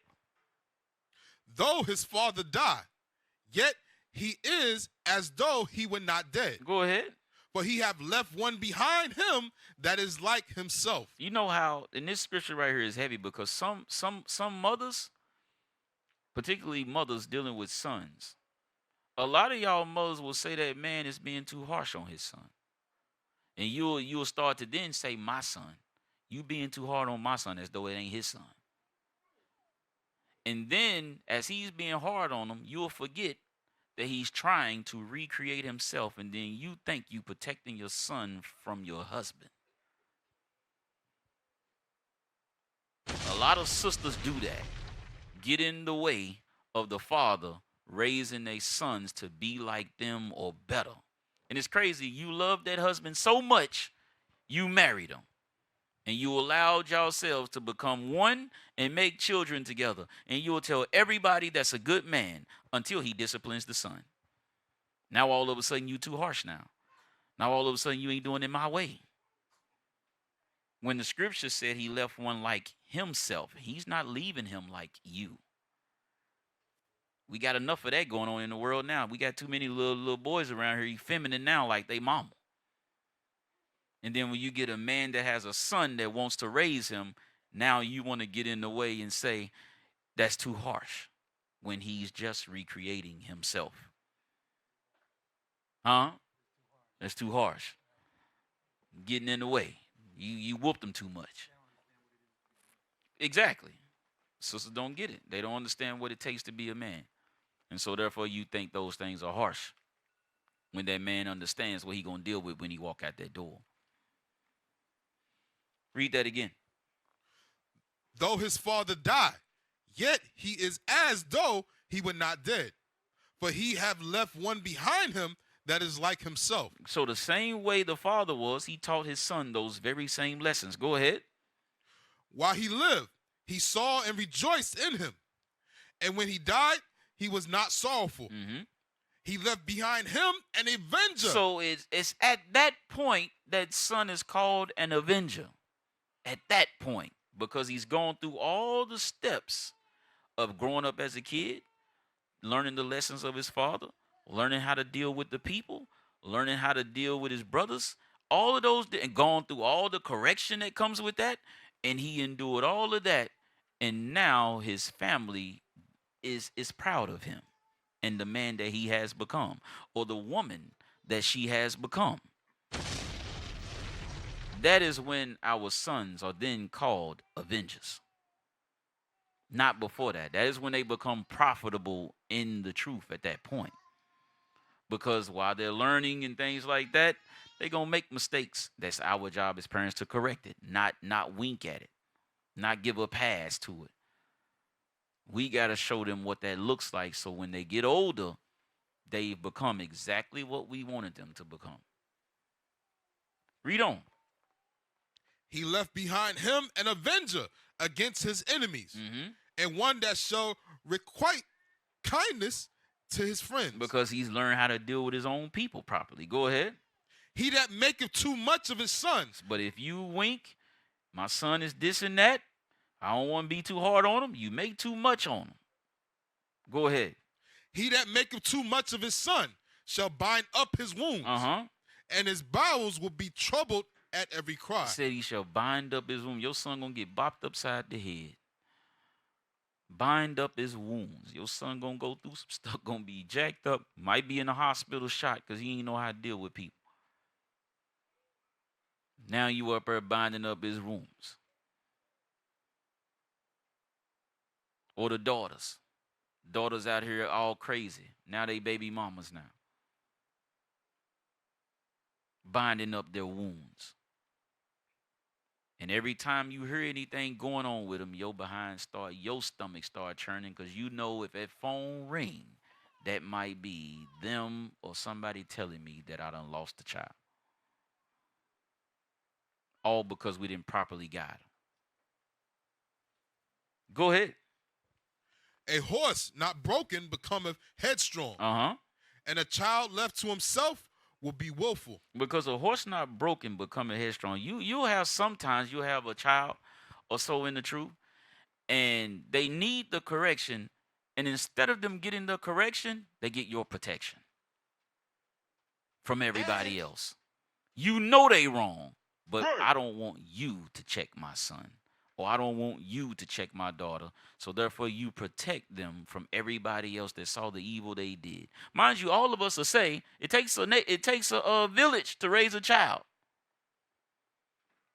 Though his father die, yet he is as though he were not dead. Go ahead. For he have left one behind him that is like himself. You know how, and this scripture right here is heavy because some mothers, particularly mothers dealing with sons, a lot of y'all mothers will say that man is being too harsh on his son. And you'll start to then say, my son. You being too hard on my son as though it ain't his son. And then as he's being hard on him, you'll forget that he's trying to recreate himself, and then you think you protecting your son from your husband. A lot of sisters do that. Get in the way of the father raising their sons to be like them or better. And it's crazy. You love that husband so much, you married him. And you allowed yourselves to become one and make children together. And you will tell everybody that's a good man until he disciplines the son. Now all of a sudden you too harsh now. Now all of a sudden you ain't doing it my way. When the scripture said he left one like himself, he's not leaving him like you. We got enough of that going on in the world now. We got too many little boys around here feminine now like they mama. And then when you get a man that has a son that wants to raise him, now you want to get in the way and say that's too harsh when he's just recreating himself. Huh? That's too harsh. Getting in the way. You whooped him too much. Exactly. Sisters don't get it. They don't understand what it takes to be a man. And so therefore you think those things are harsh when that man understands what he going to deal with when he walk out that door. Read that again. Though his father die, Yet he is as though he were not dead. For he have left one behind him that is like himself. So the same way the father was, he taught his son those very same lessons. Go ahead. While he lived, he saw and rejoiced in him. And when he died, he was not sorrowful. He left behind him an avenger. So it's at that point that son is called an avenger. At that point, because he's gone through all the steps of growing up as a kid, learning the lessons of his father, learning how to deal with the people, learning how to deal with his brothers, all of those, and gone through all the correction that comes with that, and he endured all of that, and now his family is proud of him and the man that he has become, or the woman that she has become. That is when our sons are then called avengers. Not before that. That is when they become profitable in the truth at that point. Because while they're learning and things like that, they're going to make mistakes. That's our job as parents to correct it, not wink at it, not give a pass to it. We got to show them what that looks like so when they get older, they've become exactly what we wanted them to become. Read on. He left behind him an avenger against his enemies, and one that shall requite kindness to his friends. Because he's learned how to deal with his own people properly. Go ahead. He that maketh too much of his sons. But if you wink, my son is this and that, I don't want to be too hard on him, you make too much on him. Go ahead. He that maketh too much of his son shall bind up his wounds, and his bowels will be troubled at every cry. He said he shall bind up his wounds. Your son gonna get bopped upside the head. Bind up his wounds. Your son gonna go through some stuff, gonna be jacked up, might be in the hospital shot because he ain't know how to deal with people. Now you up there binding up his wounds. Or the daughters. Daughters out here all crazy. Now they baby mamas now. Binding up their wounds. And every time you hear anything going on with them, your stomach start churning because you know if that phone ring, that might be them or somebody telling me that I done lost a child. All because we didn't properly guide them. Go ahead. A horse not broken becometh headstrong, and a child left to himself will be willful. Because a horse not broken becoming headstrong. You'll have a child or so in the truth, and they need the correction, and instead of them getting the correction, they get your protection from everybody else. You know they wrong, but I don't want you to check my son, or I don't want you to check my daughter. So therefore, you protect them from everybody else that saw the evil they did. Mind you, all of us will say it takes a village to raise a child,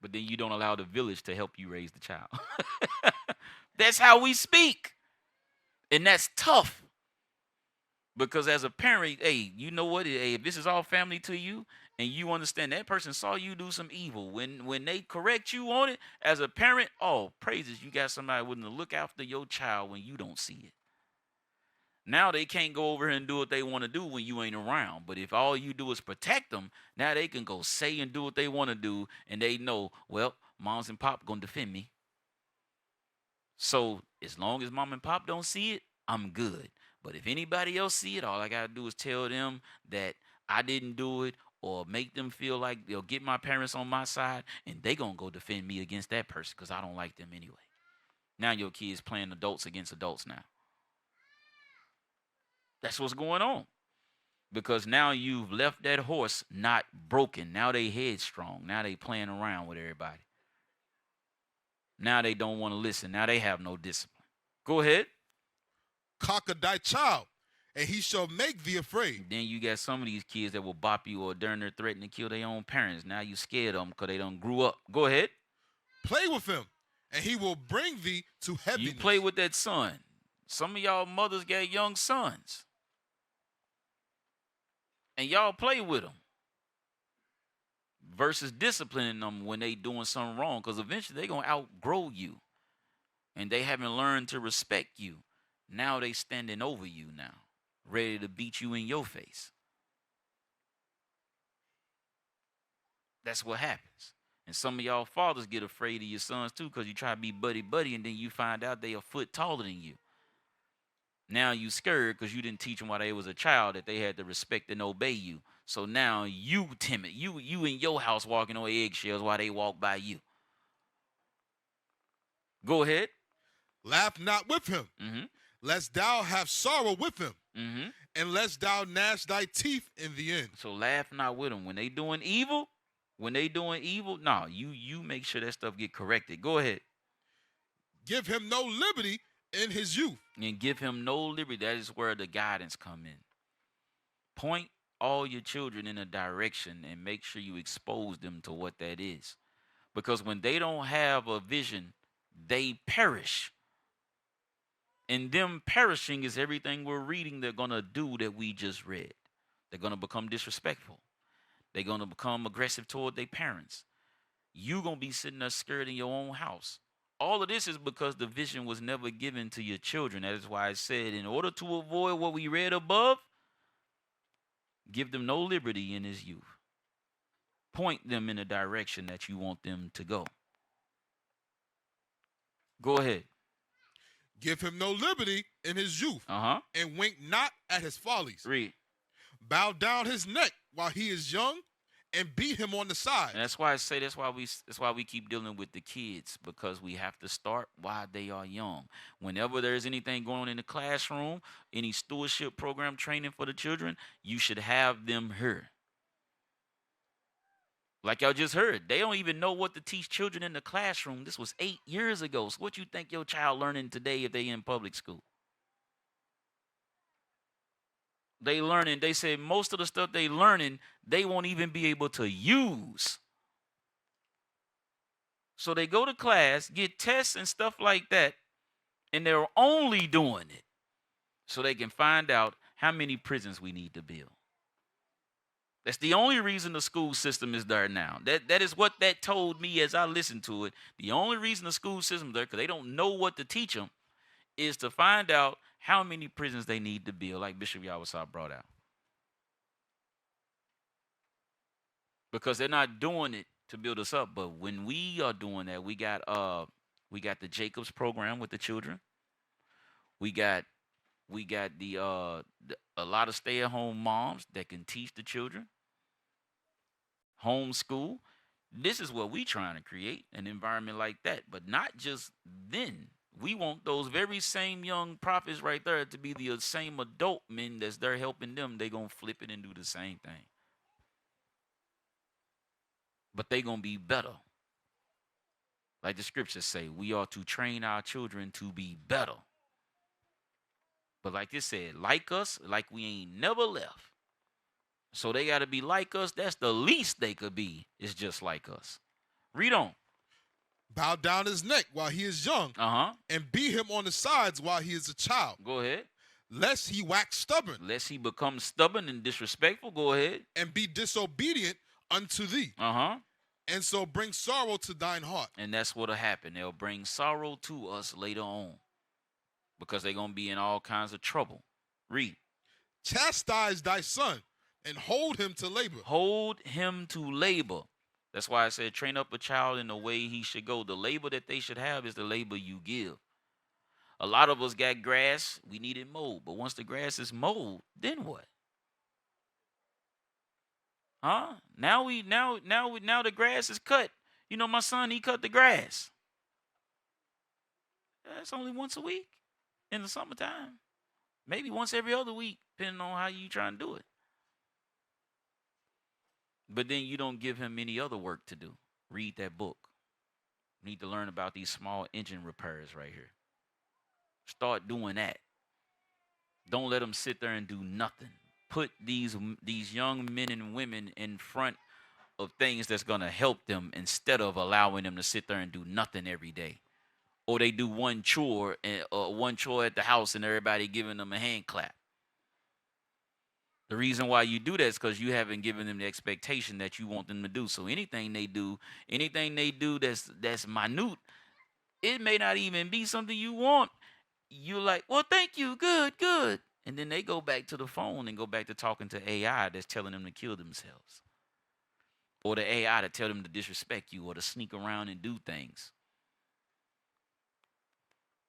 but then you don't allow the village to help you raise the child. That's how we speak, and that's tough. Because as a parent, hey, you know what? Hey, if this is all family to you, and you understand that person saw you do some evil, when they correct you on it, as a parent, oh, praises, you got somebody willing to look after your child when you don't see it. Now they can't go over here and do what they want to do when you ain't around. But if all you do is protect them, now they can go say and do what they want to do, and they know, well, moms and pop going to defend me. So as long as mom and pop don't see it, I'm good. But if anybody else see it, all I got to do is tell them that I didn't do it, or make them feel like they'll get my parents on my side, and they going to go defend me against that person because I don't like them anyway. Now your kids playing adults against adults now. That's what's going on. Because now you've left that horse not broken. Now they headstrong. Now they playing around with everybody. Now they don't want to listen. Now they have no discipline. Go ahead. Conquer thy child, and he shall make thee afraid. Then you got some of these kids that will bop you or during their threaten to kill their own parents. Now you scared of them because they done grew up. Go ahead. Play with him, and he will bring thee to heaviness. You play with that son. Some of y'all mothers got young sons, and y'all play with them versus disciplining them when they doing something wrong, because eventually they going to outgrow you. and they haven't learned to respect you. Now they standing over you now, ready to beat you in your face. That's what happens. And some of y'all fathers get afraid of your sons too, because you try to be buddy-buddy, and then you find out they a foot taller than you. Now you scared because you didn't teach them while they was a child that they had to respect and obey you. So now you timid. You in your house walking on eggshells while they walk by you. Go ahead. Laugh not with him, lest thou have sorrow with him, and lest thou gnash thy teeth in the end. So laugh not with them. When they doing evil, no, you make sure that stuff get corrected. Go ahead. Give him no liberty in his youth. And give him no liberty. That is where the guidance come in. Point all your children in a direction and make sure you expose them to what that is. Because when they don't have a vision, they perish. And them perishing is everything we're reading they're going to do that we just read. They're going to become disrespectful. They're going to become aggressive toward their parents. You're going to be sitting there scared in your own house. All of this is because the vision was never given to your children. That is why I said, in order to avoid what we read above, give them no liberty in his youth. Point them in a direction that you want them to go. Go ahead. Give him no liberty in his youth, and wink not at his follies. Read. Bow down his neck while he is young, and beat him on the side. And that's why I say that's why we keep dealing with the kids, because we have to start while they are young. Whenever there's anything going on in the classroom, any stewardship program training for the children, you should have them here. Like y'all just heard, they don't even know what to teach children in the classroom. This was 8 years ago. So what you think your child learning today if they in public school? They learning, they say most of the stuff they learning, they won't even be able to use. So they go to class, get tests and stuff like that, and they're only doing it so they can find out how many prisons we need to build. That's the only reason the school system is there now. That is what that told me as I listened to it. The only reason the school system is there, because they don't know what to teach them, is to find out how many prisons they need to build, like Bishop Yawasab brought out. Because they're not doing it to build us up. But when we are doing that, we got the Jacobs program with the children. We got a lot of stay-at-home moms that can teach the children. Homeschool. This is what we trying to create, an environment like that. But not just then. We want those very same young prophets right there to be the same adult men that's there helping them. They going to flip it and do the same thing. But they going to be better. Like the scriptures say, we are to train our children to be better. But like this said, like us, like we ain't never left. So they got to be like us. That's the least they could be, is just like us. Read on. Bow down his neck while he is young, and beat him on the sides while he is a child. Go ahead. Lest he wax stubborn. Lest he become stubborn and disrespectful. Go ahead. And be disobedient unto thee. And so bring sorrow to thine heart. And that's what'll happen. They'll bring sorrow to us later on, because they're going to be in all kinds of trouble. Read. Chastise thy son, and hold him to labor. Hold him to labor. That's why I said train up a child in the way he should go. The labor that they should have is the labor you give. A lot of us got grass. We need it mowed. But once the grass is mowed, then what? Now the grass is cut. You know, my son, he cut the grass. That's only once a week in the summertime. Maybe once every other week, depending on how you trying to do it. But then you don't give him any other work to do. Read that book. You need to learn about these small engine repairs right here. Start doing that. Don't let them sit there and do nothing. Put these young men and women in front of things that's going to help them, instead of allowing them to sit there and do nothing every day. Or they do one chore at the house and everybody giving them a hand clap. The reason why you do that is because you haven't given them the expectation that you want them to do. So anything they do that's minute, It may not even be something you want. You're like, well, thank you, good, good. And then they go back to the phone and go back to talking to AI that's telling them to kill themselves. Or the AI to tell them to disrespect you or to sneak around and do things.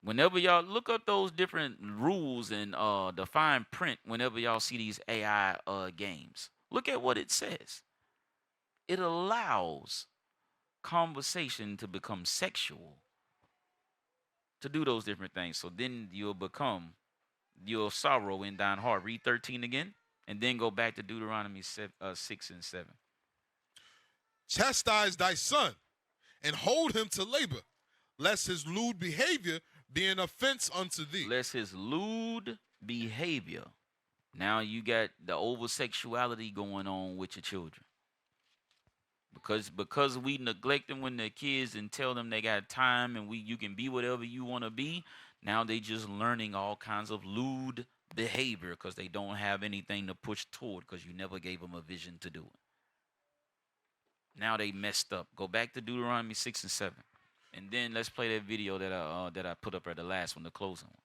Whenever y'all look up those different rules and the fine print, whenever y'all see these AI games, look at what it says. It allows conversation to become sexual, to do those different things. So then you'll sorrow in thine heart. Read 13 again, and then go back to Deuteronomy 6 and 7. Chastise thy son, and hold him to labor, lest his lewd behavior be an offense unto thee. Lest his lewd behavior. Now you got the over-sexuality going on with your children. Because we neglect them when they're kids and tell them they got time and you can be whatever you want to be, now they just learning all kinds of lewd behavior because they don't have anything to push toward because you never gave them a vision to do it. Now they messed up. Go back to Deuteronomy 6 and 7. And then let's play that video that I put up at the last one, the closing one.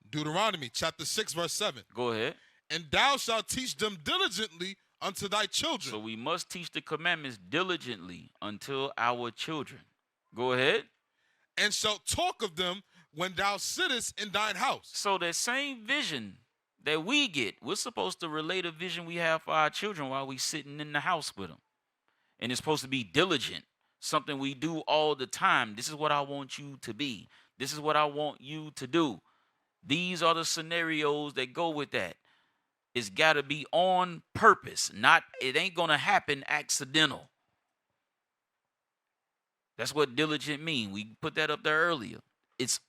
Deuteronomy chapter 6, verse 7. Go ahead. And thou shalt teach them diligently unto thy children. So we must teach the commandments diligently unto our children. Go ahead. And shalt talk of them when thou sittest in thine house. So that same vision that we get, we're supposed to relate a vision we have for our children while we sitting in the house with them. And it's supposed to be diligent, something we do all the time. This is what I want you to be. This is what I want you to do. These are the scenarios that go with that. It's got to be on purpose. It ain't going to happen accidental. That's what diligent mean. We put that up there earlier. It's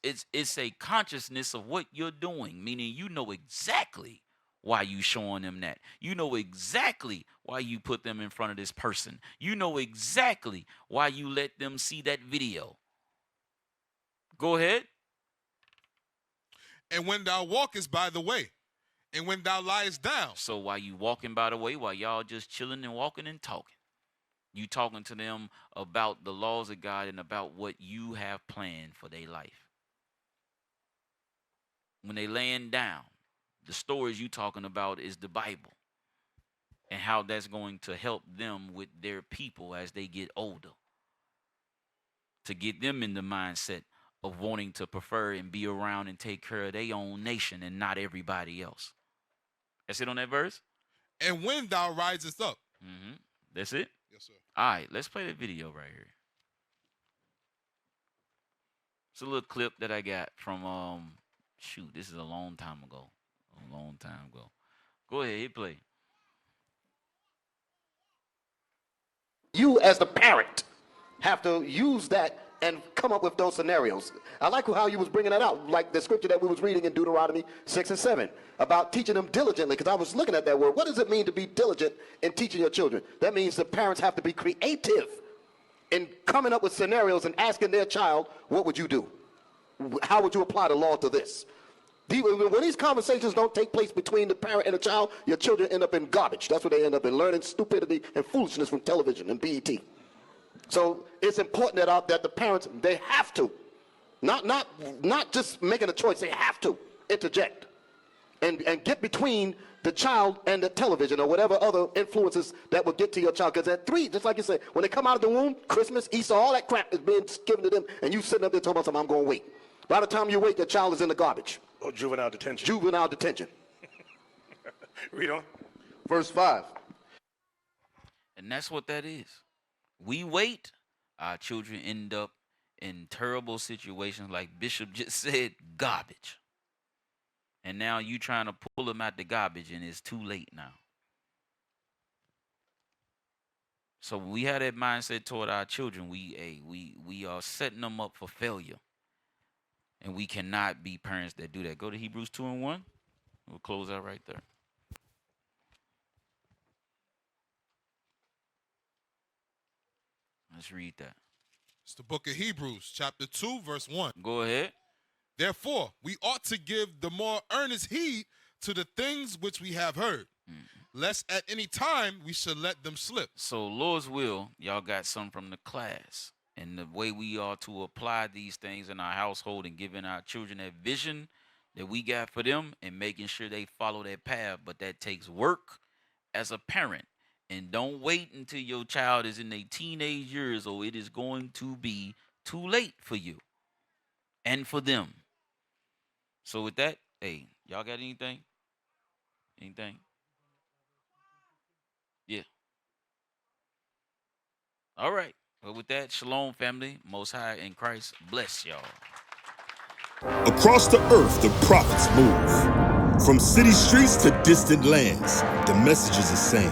a consciousness of what you're doing, meaning you know exactly why you showing them that. You know exactly why you put them in front of this person. You know exactly why you let them see that video. Go ahead. And when thou walkest by the way, and when thou liest down. So while you walking by the way, while y'all just chilling and walking and talking, you talking to them about the laws of God and about what you have planned for their life. When they laying down, the stories you talking about is the Bible and how that's going to help them with their people as they get older, to get them in the mindset of wanting to prefer and be around and take care of their own nation and not everybody else. That's it on that verse? And when thou risest up. Mm-hmm. That's it? Yes, sir. All right, let's play that video right here. It's a little clip that I got from, this is a long time ago. Go ahead, hit play. You as the parent have to use that and come up with those scenarios. I like how you was bringing that out, like the scripture that we was reading in Deuteronomy 6 and 7, about teaching them diligently, because I was looking at that word. What does it mean to be diligent in teaching your children? That means the parents have to be creative in coming up with scenarios and asking their child, what would you do? How would you apply the law to this? When these conversations don't take place between the parent and the child, your children end up in garbage. That's what they end up in, learning stupidity and foolishness from television and BET. So it's important that the parents, they have to, not just making a choice, they have to interject and get between the child and the television or whatever other influences that will get to your child. Because at 3, just like you said, when they come out of the womb, Christmas, Easter, all that crap is being given to them, and you sitting up there talking about something, I'm going to wait. By the time you wait, the child is in the garbage. Or juvenile detention. Juvenile detention. Read on. Verse 5. And that's what that is. We wait, our children end up in terrible situations, like Bishop just said, garbage. And now you trying to pull them out the garbage, and it's too late now. So when we have that mindset toward our children, we are setting them up for failure. And we cannot be parents that do that. Go to Hebrews 2 and 1. We'll close out right there. Let's read that. It's the book of Hebrews, chapter 2, verse 1. Go ahead. Therefore, we ought to give the more earnest heed to the things which we have heard, lest at any time we should let them slip. So, Lord's will, y'all got some from the class. and the way we are to apply these things in our household and giving our children that vision that we got for them and making sure they follow that path. But that takes work as a parent. And don't wait until your child is in their teenage years or it is going to be too late for you and for them. So with that, hey, y'all got anything? Anything? Yeah. All right. Well, with that, shalom, family. Most High in Christ bless y'all. Across the earth, the prophets move. From city streets to distant lands, the message is the same.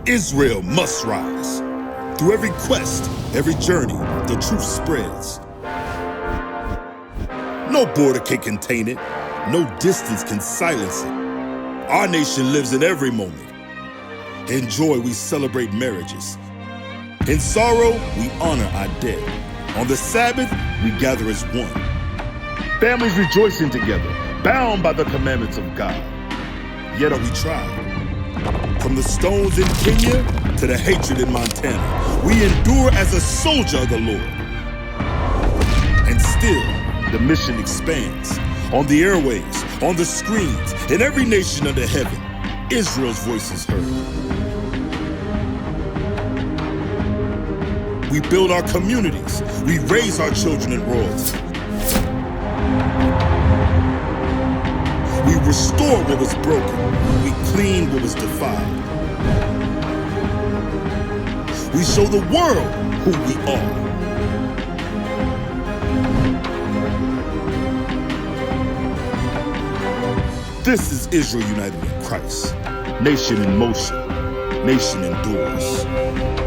Israel must rise. Through every quest, every journey, the truth spreads. No border can contain it. No distance can silence it. Our nation lives in every moment. In joy, we celebrate marriages. In sorrow, we honor our dead. On the Sabbath, we gather as one. Families rejoicing together, bound by the commandments of God. Yet are we tried. From the stones in Kenya to the hatred in Montana, we endure as a soldier of the Lord. And still, the mission expands. On the airwaves, on the screens, in every nation under heaven, Israel's voice is heard. We build our communities. We raise our children in royalty. We restore what was broken. We clean what was defiled. We show the world who we are. This is Israel united in Christ. Nation in motion. Nation endures.